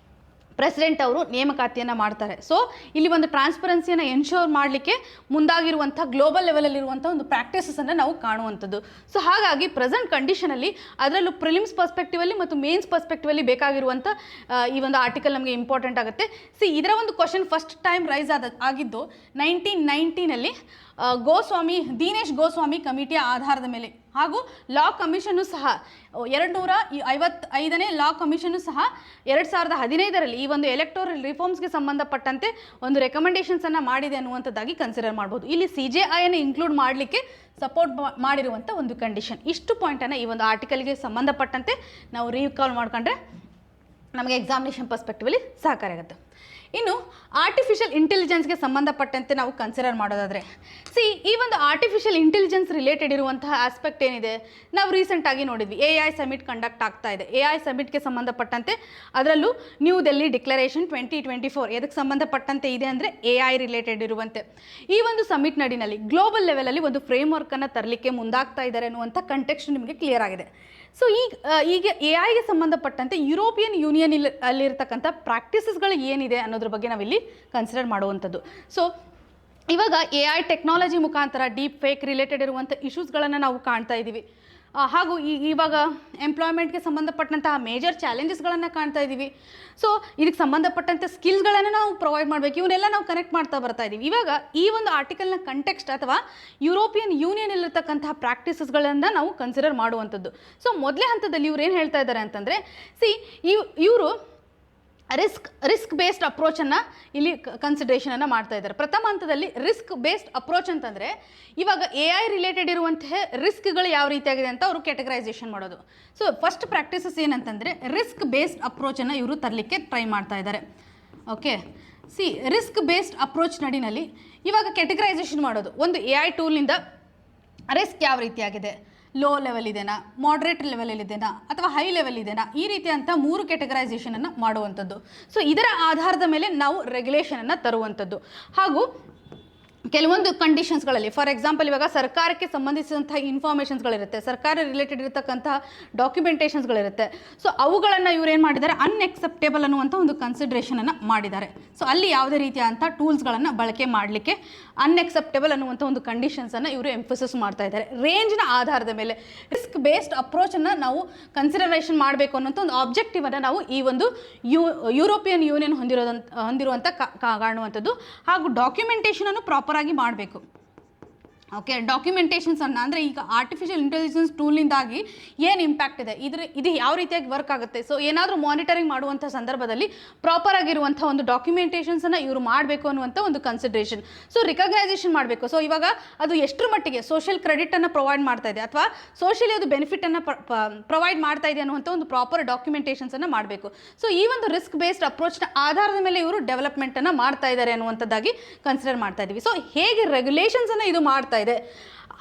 ಪ್ರೆಸಿಡೆಂಟ್ ಅವರು ನೇಮಕಾತಿಯನ್ನು ಮಾಡ್ತಾರೆ. ಸೊ ಇಲ್ಲಿ ಒಂದು ಟ್ರಾನ್ಸ್ಪರೆನ್ಸಿಯನ್ನು ಎನ್ಶೋರ್ ಮಾಡಲಿಕ್ಕೆ ಮುಂದಾಗಿರುವಂಥ ಗ್ಲೋಬಲ್ ಲೆವೆಲಲ್ಲಿರುವಂಥ ಒಂದು ಪ್ರಾಕ್ಟೀಸಸನ್ನು ನಾವು ಕಾಣುವಂಥದ್ದು. ಸೊ ಹಾಗಾಗಿ ಪ್ರೆಸೆಂಟ್ ಕಂಡೀಷನಲ್ಲಿ ಅದರಲ್ಲೂ ಪ್ರಿಲಿಮ್ಸ್ ಪರ್ಸ್ಪೆಕ್ಟಿವಲ್ಲಿ ಮತ್ತು ಮೇನ್ಸ್ ಪರ್ಸ್ಪೆಕ್ಟಿವಲ್ಲಿ ಬೇಕಾಗಿರುವಂಥ ಈ ಒಂದು ಆರ್ಟಿಕಲ್ ನಮಗೆ ಇಂಪಾರ್ಟೆಂಟ್ ಆಗುತ್ತೆ. ಇದರ ಒಂದು ಕ್ವಶನ್ ಫಸ್ಟ್ ಟೈಮ್ ರೈಸ್ ಆಗಿದ್ದು 1990ನಲ್ಲಿ ದಿನೇಶ್ ಗೋಸ್ವಾಮಿ ಕಮಿಟಿಯ ಆಧಾರದ ಮೇಲೆ, ಹಾಗೂ ಲಾ ಕಮಿಷನ್ನು ಸಹ 255ನೇ ಲಾ ಕಮಿಷನ್ನು ಸಹ 2015ರಲ್ಲಿ ಈ ಒಂದು ಎಲೆಕ್ಟೋರಲ್ ರಿಫಾರ್ಮ್ಸ್ಗೆ ಸಂಬಂಧಪಟ್ಟಂತೆ ಒಂದು ರೆಕಮೆಂಡೇಷನ್ಸನ್ನು ಮಾಡಿದೆ ಅನ್ನುವಂಥದ್ದಾಗಿ ಕನ್ಸಿಡರ್ ಮಾಡ್ಬೋದು. ಇಲ್ಲಿ CJIಯನ್ನು ಇನ್ಕ್ಲೂಡ್ ಮಾಡಲಿಕ್ಕೆ ಸಪೋರ್ಟ್ ಮಾಡಿರುವಂಥ ಒಂದು ಕಂಡೀಷನ್. ಇಷ್ಟು ಪಾಯಿಂಟನ್ನು ಈ ಒಂದು ಆರ್ಟಿಕಲ್ಗೆ ಸಂಬಂಧಪಟ್ಟಂತೆ ನಾವು ರೀಕಾಲ್ ಮಾಡ್ಕೊಂಡ್ರೆ ನಮಗೆ ಎಕ್ಸಾಮಿನೇಷನ್ ಪರ್ಸ್ಪೆಕ್ಟಿವಲ್ಲಿ ಸಹಕಾರಿಯಾಗುತ್ತೆ. ಇನ್ನು ಆರ್ಟಿಫಿಷಿಯಲ್ ಇಂಟೆಲಿಜೆನ್ಸ್ಗೆ ಸಂಬಂಧಪಟ್ಟಂತೆ ನಾವು ಕನ್ಸಿಡರ್ ಮಾಡೋದಾದರೆ ಈ ಒಂದು ಆರ್ಟಿಫಿಷಿಯಲ್ ಇಂಟೆಲಿಜೆನ್ಸ್ ರಿಲೇಟೆಡ್ ಇರುವಂತಹ ಆಸ್ಪೆಕ್ಟ್ ಏನಿದೆ ನಾವು ರೀಸೆಂಟಾಗಿ ನೋಡಿದ್ವಿ. AI ಸಮಿಟ್ ಕಂಡಕ್ಟ್ ಆಗ್ತಾ ಇದೆ. AI ಸಮಿಟ್ಗೆ ಸಂಬಂಧಪಟ್ಟಂತೆ ಅದರಲ್ಲೂ ನ್ಯೂ ಡೆಲ್ಲಿ ಡಿಕ್ಲರೇಷನ್ 2024 ಎದಕ್ಕೆ ಸಂಬಂಧಪಟ್ಟಂತೆ ಇದೆ ಅಂದರೆ AI ರಿಲೇಟೆಡ್ ಇರುವಂತೆ. ಈ ಒಂದು ಸಮಿಟ್ ನಡಿನಲ್ಲಿ ಗ್ಲೋಬಲ್ ಲೆವೆಲಲ್ಲಿ ಒಂದು ಫ್ರೇಮ್ವರ್ಕನ್ನು ತರಲಿಕ್ಕೆ ಮುಂದಾಗ್ತಾ ಇದ್ದಾರೆ ಅನ್ನುವಂಥ ಕಂಟೆಕ್ಸ್ಟ್ ನಿಮಗೆ ಕ್ಲಿಯರ್ ಆಗಿದೆ. ಸೊ ಈಗ AIಗೆ ಸಂಬಂಧಪಟ್ಟಂತೆ ಯುರೋಪಿಯನ್ ಯೂನಿಯನ್ ಅಲ್ಲಿರ್ತಕ್ಕಂಥ ಪ್ರಾಕ್ಟೀಸಸ್ಗಳು ಏನಿದೆ ಅನ್ನೋದ್ರ ಬಗ್ಗೆ ನಾವಿಲ್ಲಿ ಕನ್ಸಿಡರ್ ಮಾಡುವಂಥದ್ದು. ಸೊ ಇವಾಗ AI ಟೆಕ್ನಾಲಜಿ ಮುಖಾಂತರ ಡೀಪ್ ಫೇಕ್ ರಿಲೇಟೆಡ್ ಇರುವಂಥ ಇಶ್ಯೂಸ್ಗಳನ್ನು ನಾವು ಕಾಣ್ತಾ ಇದ್ದೀವಿ. ಹಾಗೂ ಇವಾಗ ಎಂಪ್ಲಾಯ್ಮೆಂಟ್ಗೆ ಸಂಬಂಧಪಟ್ಟಂತಹ ಮೇಜರ್ ಚಾಲೆಂಜಸ್ಗಳನ್ನು ಕಾಣ್ತಾ ಇದ್ದೀವಿ. ಸೊ ಇದಕ್ಕೆ ಸಂಬಂಧಪಟ್ಟಂತೆ ಸ್ಕಿಲ್ಸ್ಗಳನ್ನು ನಾವು ಪ್ರೊವೈಡ್ ಮಾಡಬೇಕು. ಇವನ್ನೆಲ್ಲ ನಾವು ಕನೆಕ್ಟ್ ಮಾಡ್ತಾ ಬರ್ತಾ ಇದ್ದೀವಿ. ಇವಾಗ ಈ ಒಂದು ಆರ್ಟಿಕಲ್ನ ಕಂಟೆಕ್ಸ್ಟ್ ಅಥವಾ ಯುರೋಪಿಯನ್ ಯೂನಿಯನ್ನಲ್ಲಿರ್ತಕ್ಕಂತಹ ಪ್ರಾಕ್ಟೀಸಸ್ಗಳನ್ನು ನಾವು ಕನ್ಸಿಡರ್ ಮಾಡುವಂಥದ್ದು. ಸೊ ಮೊದಲೇ ಹಂತದಲ್ಲಿ ಇವ್ರು ಏನು ಹೇಳ್ತಾ ಇದ್ದಾರೆ ಅಂತಂದರೆ ಇವರು ರಿಸ್ಕ್ ಬೇಸ್ಡ್ ಅಪ್ರೋಚನ್ನು ಇಲ್ಲಿ ಕನ್ಸಿಡರೇಷನನ್ನು ಮಾಡ್ತಾ ಇದ್ದಾರೆ. ಪ್ರಥಮ ಹಂತದಲ್ಲಿ ರಿಸ್ಕ್ ಬೇಸ್ಡ್ ಅಪ್ರೋಚ್ ಅಂತಂದರೆ ಇವಾಗ AI ರಿಲೇಟೆಡ್ ಇರುವಂತಹ ರಿಸ್ಕ್ಗಳು ಯಾವ ರೀತಿಯಾಗಿದೆ ಅಂತ ಅವರು ಕ್ಯಾಟಗರೈಸೇಷನ್ ಮಾಡೋದು. ಸೊ ಫಸ್ಟ್ ಪ್ರಾಕ್ಟೀಸಸ್ ಏನಂತಂದರೆ ರಿಸ್ಕ್ ಬೇಸ್ಡ್ ಅಪ್ರೋಚನ್ನು ಇವರು ತರಲಿಕ್ಕೆ ಟ್ರೈ ಮಾಡ್ತಾ ಇದ್ದಾರೆ. ಓಕೆ, ರಿಸ್ಕ್ ಬೇಸ್ಡ್ ಅಪ್ರೋಚ್ ನಡಿನಲ್ಲಿ ಇವಾಗ ಕ್ಯಾಟಗರೈಸೇಷನ್ ಮಾಡೋದು. ಒಂದು AI ಟೂಲ್ನಿಂದ ರಿಸ್ಕ್ ಯಾವ ರೀತಿಯಾಗಿದೆ, ಲೋ ಲೆವೆಲ್ ಇದೆನಾ, ಮಾಡ್ರೇಟ್ ಲೆವೆಲ್ ಇದೆನಾ ಅಥವಾ ಹೈ ಲೆವೆಲ್ ಇದೆನಾ, ಈ ರೀತಿಯಂಥ 3 ಕ್ಯಾಟಗರೈಸೇಷನನ್ನು ಮಾಡುವಂಥದ್ದು. ಸೊ ಇದರ ಆಧಾರದ ಮೇಲೆ ನಾವು ರೆಗ್ಯುಲೇಷನನ್ನು ತರುವಂಥದ್ದು. ಹಾಗೂ ಕೆಲವೊಂದು ಕಂಡೀಷನ್ಸ್ಗಳಲ್ಲಿ ಫಾರ್ ಎಕ್ಸಾಂಪಲ್ ಇವಾಗ ಸರ್ಕಾರಕ್ಕೆ ಸಂಬಂಧಿಸಿದಂಥ ಇನ್ಫಾರ್ಮೇಷನ್ಸ್ಗಳಿರುತ್ತೆ, ಸರ್ಕಾರ ರಿಲೇಟೆಡ್ ಇರತಕ್ಕಂಥ ಡಾಕ್ಯುಮೆಂಟೇಷನ್ಸ್ಗಳಿರುತ್ತೆ. ಸೊ ಅವುಗಳನ್ನು ಇವ್ರು ಏನು ಮಾಡಿದ್ದಾರೆ, ಅನ್ಎಕ್ಸೆಪ್ಟೇಬಲ್ ಅನ್ನುವಂಥ ಒಂದು ಕನ್ಸಿಡ್ರೇಷನನ್ನು ಮಾಡಿದ್ದಾರೆ. ಸೊ ಅಲ್ಲಿ ಯಾವುದೇ ರೀತಿಯಾದಂಥ ಟೂಲ್ಸ್ಗಳನ್ನು ಬಳಕೆ ಮಾಡಲಿಕ್ಕೆ ಅನ್ಎಕ್ಸೆಪ್ಟೇಬಲ್ ಅನ್ನುವಂಥ ಒಂದು ಕಂಡೀಷನ್ಸನ್ನು ಇವರು ಎಂಫಸಿಸ್ ಮಾಡ್ತಾ ಇದ್ದಾರೆ. ರೇಂಜ್ನ ಆಧಾರದ ಮೇಲೆ ರಿಸ್ಕ್ ಬೇಸ್ಡ್ ಅಪ್ರೋಚನ್ನು ನಾವು ಕನ್ಸಿಡರೇಷನ್ ಮಾಡಬೇಕು ಅನ್ನೋಂಥ ಒಂದು ಆಬ್ಜೆಕ್ಟಿವನ್ನು ನಾವು ಈ ಒಂದು ಯುರೋಪಿಯನ್ ಯೂನಿಯನ್ ಹೊಂದಿರುವಂಥ ಕಾಣುವಂಥದ್ದು. ಹಾಗೂ ಡಾಕ್ಯುಮೆಂಟೇಷನನ್ನು ಪ್ರಾಪರ್ ಆಗಿ ಮಾಡಬೇಕು. ಓಕೆ, ಡಾಕ್ಯುಮೆಂಟೇಷನ್ಸ್ ಅಂದರೆ ಈಗ ಆರ್ಟಿಫಿಷಿಯಲ್ ಇಂಟೆಲಿಜೆನ್ಸ್ ಟೂಲಿಂದಾಗಿ ಏನು ಇಂಪ್ಯಾಕ್ಟ್ ಇದೆ, ಇದು ಯಾವ ರೀತಿಯಾಗಿ ವರ್ಕ್ ಆಗುತ್ತೆ. ಸೊ ಏನಾದರೂ ಮಾನಿಟರಿಂಗ್ ಮಾಡುವಂಥ ಸಂದರ್ಭದಲ್ಲಿ ಪ್ರಾಪರ್ ಆಗಿರುವಂಥ ಒಂದು ಡಾಕ್ಯುಮೆಂಟೇಷನ್ಸನ್ನು ಇವರು ಮಾಡಬೇಕು ಅನ್ನುವಂಥ ಒಂದು ಕನ್ಸಿಡ್ರೇಷನ್. ಸೊ ರಿಕಗ್ನೈಸೇಷನ್ ಮಾಡಬೇಕು. ಸೊ ಇವಾಗ ಅದು ಎಷ್ಟರ ಮಟ್ಟಿಗೆ ಸೋಷಿಯಲ್ ಕ್ರೆಡಿಟನ್ನು ಪ್ರೊವೈಡ್ ಮಾಡ್ತಾ ಇದೆ ಅಥವಾ ಸೋಷಿಯಲಿ ಅದು ಬೆನಿಫಿಟನ್ನು ಪ್ರೊವೈಡ್ ಮಾಡ್ತಾ ಇದೆ ಅನ್ನುವಂಥ ಒಂದು ಪ್ರಾಪರ್ ಡಾಕ್ಯುಮೆಂಟೇಷನ್ಸನ್ನು ಮಾಡಬೇಕು. ಸೊ ಈ ಒಂದು ರಿಸ್ಕ್ ಬೇಸ್ಡ್ ಅಪ್ರೋಚ್ನ ಆಧಾರದ ಮೇಲೆ ಇವರು ಡೆವಲಪ್ಮೆಂಟನ್ನು ಮಾಡ್ತಾ ಇದ್ದಾರೆ ಅನ್ನುವಂಥದ್ದಾಗಿ ಕನ್ಸಿಡರ್ ಮಾಡ್ತಾ ಇದ್ದೀವಿ. ಸೊ ಹೇಗೆ ರೆಗ್ಯುಲೇಷನ್ಸನ್ನು ಇದು ಮಾಡ್ತಾ ಇದೆ,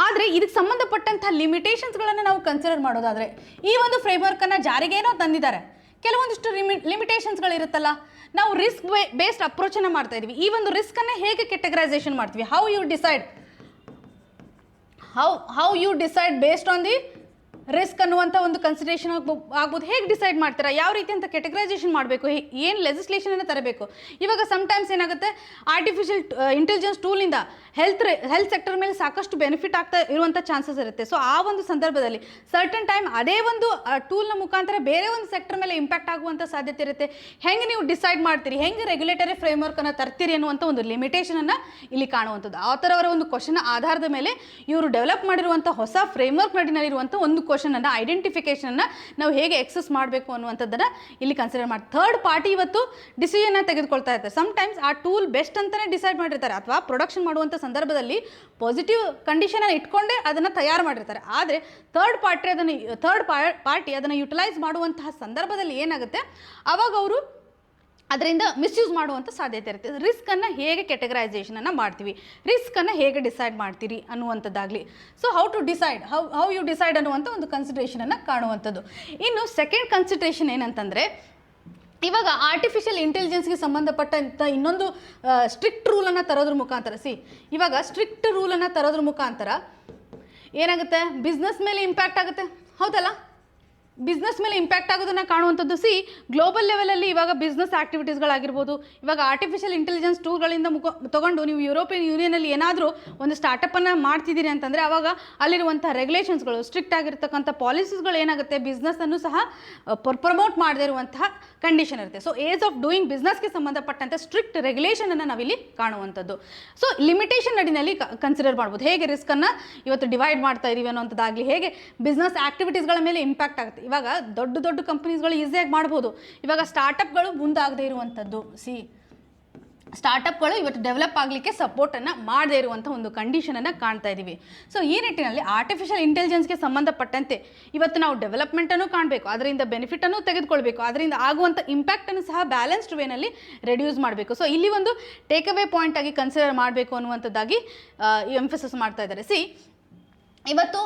ಆದರೆ ಇದಕ್ಕೆ ಸಂಬಂಧಪಟ್ಟಂಥ ಲಿಮಿಟೇಷನ್ಸ್ಗಳನ್ನು ನಾವು ಕನ್ಸಿಡರ್ ಮಾಡೋದಾದರೆ ಈ ಒಂದು ಫ್ರೇಮ್ವರ್ಕನ್ನು ಜಾರಿಗೇನೋ ತಂದಿದ್ದಾರೆ, ಕೆಲವೊಂದಿಷ್ಟು ಲಿಮಿಟೇಷನ್ಸ್ಗಳಿರುತ್ತಲ್ಲ. ನಾವು ರಿಸ್ಕ್ ಬೇಸ್ಡ್ ಅಪ್ರೋಚನ್ನು ಮಾಡ್ತಾ ಇದ್ದೀವಿ. ಈ ಒಂದು ರಿಸ್ಕನ್ನು ಹೇಗೆ ಕ್ಯಾಟಗರೈಸೇಷನ್ ಮಾಡ್ತೀವಿ, how you decide how you decide based on the risk ಅನ್ನುವಂಥ ಒಂದು ಕನ್ಸಿಡರೇಷನ್ ಆಗ್ಬೋದು. ಹೇಗೆ ಡಿಸೈಡ್ ಮಾಡ್ತೀರಾ, ಯಾವ ರೀತಿ ಅಂತ ಕೆಟಗರೈಸೇಷನ್ ಮಾಡಬೇಕು, ಏನು ಲೆಜಿಸ್ಲೇಷನನ್ನು ತರಬೇಕು. ಇವಾಗ ಸಮ್ಟೈಮ್ಸ್ ಏನಾಗುತ್ತೆ, ಆರ್ಟಿಫಿಷಿಯಲ್ ಇಂಟೆಲಿಜೆನ್ಸ್ ಟೂಲಿಂದ ಹೆಲ್ತ್ ಸೆಕ್ಟರ್ ಮೇಲೆ ಸಾಕಷ್ಟು ಬೆನಿಫಿಟ್ ಆಗ್ತಾ ಇರುವಂಥ ಚಾನ್ಸಸ್ ಇರುತ್ತೆ. ಸೊ ಆ ಒಂದು ಸಂದರ್ಭದಲ್ಲಿ ಸರ್ಟನ್ ಟೈಮ್ ಅದೇ ಒಂದು ಟೂಲ್ನ ಮುಖಾಂತರ ಬೇರೆ ಒಂದು ಸೆಕ್ಟರ್ ಮೇಲೆ ಇಂಪ್ಯಾಕ್ಟ್ ಆಗುವಂಥ ಸಾಧ್ಯತೆ ಇರುತ್ತೆ. ಹೆಂಗೆ ನೀವು ಡಿಸೈಡ್ ಮಾಡ್ತೀರಿ, ಹೆಂಗೆ ರೆಗ್ಯುಲೇಟರಿ ಫ್ರೇಮ್ವರ್ಕನ್ನು ತರ್ತೀರಿ ಅನ್ನುವಂಥ ಒಂದು ಲಿಮಿಟೇಷನನ್ನು ಇಲ್ಲಿ ಕಾಣುವಂಥದ್ದು. ಆ ಥರ ಅವರ ಒಂದು ಕ್ವಶನ್ ಆಧಾರದ ಮೇಲೆ ಇವರು ಡೆವಲಪ್ ಮಾಡಿರುವಂಥ ಹೊಸ ಫ್ರೇಮ್ವರ್ಕ್ ನಡಿನಲ್ಲಿರುವಂಥ ಒಂದು ಕ್ವಶನನ್ನು ಐಡೆಂಟಿಫಿಕೇಷನನ್ನು ನಾವು ಹೇಗೆ ಎಕ್ಸಸ್ ಮಾಡಬೇಕು ಅನ್ನುವಂಥದ್ದನ್ನು ಇಲ್ಲಿ ಕನ್ಸಿಡರ್ ಮಾಡಿ ಥರ್ಡ್ ಪಾರ್ಟಿ ಇವತ್ತು ಡಿಸಿಷನ್ನ ತೆಗೆದುಕೊಳ್ತಾ ಇರ್ತಾರೆ. ಸಮ್ಟೈಮ್ಸ್ ಆ ಟೂಲ್ ಬೆಸ್ಟ್ ಅಂತಲೇ ಡಿಸೈಡ್ ಮಾಡಿರ್ತಾರೆ, ಅಥವಾ ಪ್ರೊಡಕ್ಷನ್ ಮಾಡುವಂಥ ಸಂದರ್ಭದಲ್ಲಿ ಪಾಸಿಟಿವ್ ಕಂಡೀಷನನ್ನು ಇಟ್ಕೊಂಡೇ ಅದನ್ನು ತಯಾರು ಮಾಡಿರ್ತಾರೆ. ಆದರೆ ಥರ್ಡ್ ಪಾರ್ಟಿ ಅದನ್ನು ಯುಟಿಲೈಸ್ ಮಾಡುವಂತಹ ಸಂದರ್ಭದಲ್ಲಿ ಏನಾಗುತ್ತೆ, ಆವಾಗ ಅವರು ಅದರಿಂದ ಮಿಸ್ಯೂಸ್ ಮಾಡುವಂಥ ಸಾಧ್ಯತೆ ಇರುತ್ತೆ. ರಿಸ್ಕನ್ನು ಹೇಗೆ ಕೆಟಗರೈಸೇಷನನ್ನು ಮಾಡ್ತೀವಿ, ರಿಸ್ಕನ್ನು ಹೇಗೆ ಡಿಸೈಡ್ ಮಾಡ್ತೀರಿ ಅನ್ನುವಂಥದ್ದಾಗಲಿ. So how to decide, how you decide ಅನ್ನುವಂಥ ಒಂದು ಕನ್ಸಿಡರೇಷನನ್ನು ಕಾಣುವಂಥದ್ದು. ಇನ್ನು ಸೆಕೆಂಡ್ ಕನ್ಸಿಡರೇಷನ್ ಏನಂತಂದರೆ, ಇವಾಗ ಆರ್ಟಿಫಿಷಿಯಲ್ ಇಂಟೆಲಿಜೆನ್ಸ್ಗೆ ಸಂಬಂಧಪಟ್ಟಂಥ ಇನ್ನೊಂದು ಸ್ಟ್ರಿಕ್ಟ್ ರೂಲನ್ನು ತರೋದ್ರ ಮುಖಾಂತರ, ಇವಾಗ ಸ್ಟ್ರಿಕ್ಟ್ ರೂಲನ್ನು ತರೋದ್ರ ಮುಖಾಂತರ ಏನಾಗುತ್ತೆ, ಬಿಸ್ನೆಸ್ ಮೇಲೆ ಇಂಪ್ಯಾಕ್ಟ್ ಆಗುತ್ತೆ, ಹೌದಲ್ಲ. ಬಿಸ್ನೆಸ್ ಮೇಲೆ ಇಂಪ್ಯಾಕ್ಟ್ ಆಗೋದನ್ನು ಕಾಣುವಂಥದ್ದು. ಗ್ಲೋಬಲ್ ಲೆವೆಲಲ್ಲಿ ಇವಾಗ ಬಿಸ್ನೆಸ್ ಆ್ಯಕ್ಟಿವಿಟೀಸ್ಗಳಾಗಿರ್ಬೋದು, ಇವಾಗ ಆರ್ಟಿಫಿಷಿಯಲ್ ಇಂಟೆಲಿಜೆನ್ಸ್ ಟೂಲ್ಗಳಿಂದ ತೊಗೊಂಡು ನೀವು ಯುರೋಪಿಯನ್ ಯೂನಿಯನಲ್ಲಿ ಏನಾದರೂ ಒಂದು ಸ್ಟಾರ್ಟಪ್ಪನ್ನು ಮಾಡ್ತಿದ್ದೀರಿ ಅಂತಂದರೆ ಆವಾಗ ಅಲ್ಲಿರುವಂಥ ರೆಗ್ಯುಲೇಷನ್ಸ್ಗಳು, ಸ್ಟ್ರಿಕ್ಟ್ ಆಗಿರ್ತಕ್ಕಂಥ ಪಾಲಿಸೀಸ್ಗಳು ಏನಾಗುತ್ತೆ, ಬಿಸ್ನೆಸ್ಸನ್ನು ಸಹ ಪ್ರಮೋಟ್ ಮಾಡದೇ ಇರುವಂತಹ ಕಂಡೀಷನ್ ಇರುತ್ತೆ. ಸೊ ಏಸ್ ಆಫ್ ಡೂಯಿಂಗ್ ಬಿಸ್ನೆಸ್ಗೆ ಸಂಬಂಧಪಟ್ಟಂತೆ ಸ್ಟ್ರಿಕ್ಟ್ ರೆಗ್ಯುಲೇಷನನ್ನು ನಾವಿಲ್ಲಿ ಕಾಣುವಂಥದ್ದು. ಸೊ ಲಿಮಿಟೇಷನ್ ನಡಿನಲ್ಲಿ ಕನ್ಸಿಡರ್ ಮಾಡ್ಬೋದು, ಹೇಗೆ ರಿಸ್ಕನ್ನು ಇವತ್ತು ಡಿವೈಡ್ ಮಾಡ್ತಾ ಇದ್ದೀವಿ ಅನ್ನೋಂಥದ್ದಾಗಲಿ, ಹೇಗೆ ಬಿಸ್ನೆಸ್ ಆ್ಯಕ್ಟಿವಿಟೀಸ್ಗಳ ಮೇಲೆ ಇಂಪ್ಯಾಕ್ಟ್ ಆಗುತ್ತೆ. ಇವಾಗ ದೊಡ್ಡ ಕಂಪನೀಸ್ಗಳು ಈಸಿಯಾಗಿ ಮಾಡ್ಬೋದು, ಇವಾಗ ಸ್ಟಾರ್ಟಪ್ಗಳು ಮುಂದಾಗದೇ ಇರುವಂಥದ್ದು. ಸ್ಟಾರ್ಟಪ್ಗಳು ಇವತ್ತು ಡೆವಲಪ್ ಆಗಲಿಕ್ಕೆ ಸಪೋರ್ಟನ್ನು ಮಾಡದೇ ಇರುವಂಥ ಒಂದು ಕಂಡೀಷನನ್ನು ಕಾಣ್ತಾ ಇದ್ದೀವಿ. ಸೊ ಈ ನಿಟ್ಟಿನಲ್ಲಿ ಆರ್ಟಿಫಿಷಿಯಲ್ ಇಂಟೆಲಿಜೆನ್ಸ್ಗೆ ಸಂಬಂಧಪಟ್ಟಂತೆ ಇವತ್ತು ನಾವು ಡೆವಲಪ್ಮೆಂಟನ್ನು ಕಾಣಬೇಕು, ಅದರಿಂದ ಬೆನಿಫಿಟನ್ನು ತೆಗೆದುಕೊಳ್ಬೇಕು, ಅದರಿಂದ ಆಗುವಂಥ ಇಂಪ್ಯಾಕ್ಟನ್ನು ಸಹ ಬ್ಯಾಲೆನ್ಸ್ಡ್ ವೇನಲ್ಲಿ ರೆಡ್ಯೂಸ್ ಮಾಡಬೇಕು. ಸೊ ಇಲ್ಲಿ ಒಂದು ಟೇಕ್ ಅವೇ ಪಾಯಿಂಟ್ ಆಗಿ ಕನ್ಸಿಡರ್ ಮಾಡಬೇಕು ಅನ್ನುವಂಥದ್ದಾಗಿ ಎಂಫಸಿಸ್ ಮಾಡ್ತಾ ಇದ್ದಾರೆ. ಇವತ್ತು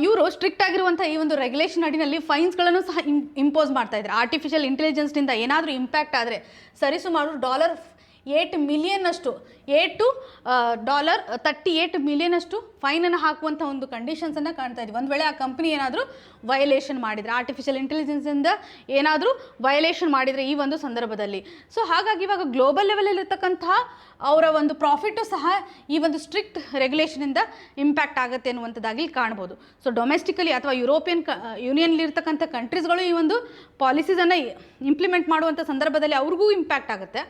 ಇವರು ಸ್ಟ್ರಿಕ್ಟ್ ಆಗಿರುವಂಥ ಈ ಒಂದು ರೆಗ್ಯುಲೇಷನ್ ಅಡಿನಲ್ಲಿ ಫೈನ್ಸ್ಗಳನ್ನು ಸಹ ಇಂಪೋಸ್ ಮಾಡ್ತಾ ಇದ್ದಾರೆ. ಆರ್ಟಿಫಿಷಿಯಲ್ ಇಂಟೆಲಿಜೆನ್ಸ್ನಿಂದ ಏನಾದರೂ ಇಂಪ್ಯಾಕ್ಟ್ ಆದರೆ ಸರಿಸುಮಾರು $8 ಮಿಲಿಯನ್ $38 ಮಿಲಿಯನ್ ಫೈನನ್ನು ಹಾಕುವಂಥ ಒಂದು ಕಂಡೀಷನ್ಸನ್ನು ಕಾಣ್ತಾ ಇದ್ದೀವಿ. ಒಂದು ವೇಳೆ ಆ ಕಂಪ್ನಿ ಏನಾದರೂ ವಯಲೇಷನ್ ಮಾಡಿದರೆ, ಆರ್ಟಿಫಿಷಿಯಲ್ ಇಂಟೆಲಿಜೆನ್ಸಿಂದ ಏನಾದರೂ ವಯಲೇಷನ್ ಮಾಡಿದರೆ ಈ ಒಂದು ಸಂದರ್ಭದಲ್ಲಿ. ಸೊ ಹಾಗಾಗಿ ಇವಾಗ ಗ್ಲೋಬಲ್ ಲೆವೆಲಲ್ಲಿರ್ತಕ್ಕಂತಹ ಅವರ ಒಂದು ಪ್ರಾಫಿಟು ಸಹ ಈ ಒಂದು ಸ್ಟ್ರಿಕ್ಟ್ ರೆಗ್ಯುಲೇಷನಿಂದ ಇಂಪ್ಯಾಕ್ಟ್ ಆಗುತ್ತೆ ಅನ್ನುವಂಥದ್ದಾಗಿ ಕಾಣ್ಬೋದು. ಸೊ ಡೊಮೆಸ್ಟಿಕಲಿ ಅಥವಾ ಯುರೋಪಿಯನ್ ಯೂನಿಯನ್ಲಿರ್ತಕ್ಕಂಥ ಕಂಟ್ರೀಸ್ಗಳು ಈ ಒಂದು ಪಾಲಿಸೀಸನ್ನು ಇಂಪ್ಲಿಮೆಂಟ್ ಮಾಡುವಂಥ ಸಂದರ್ಭದಲ್ಲಿ ಅವ್ರಿಗೂ ಇಂಪ್ಯಾಕ್ಟ್ ಆಗುತ್ತೆ.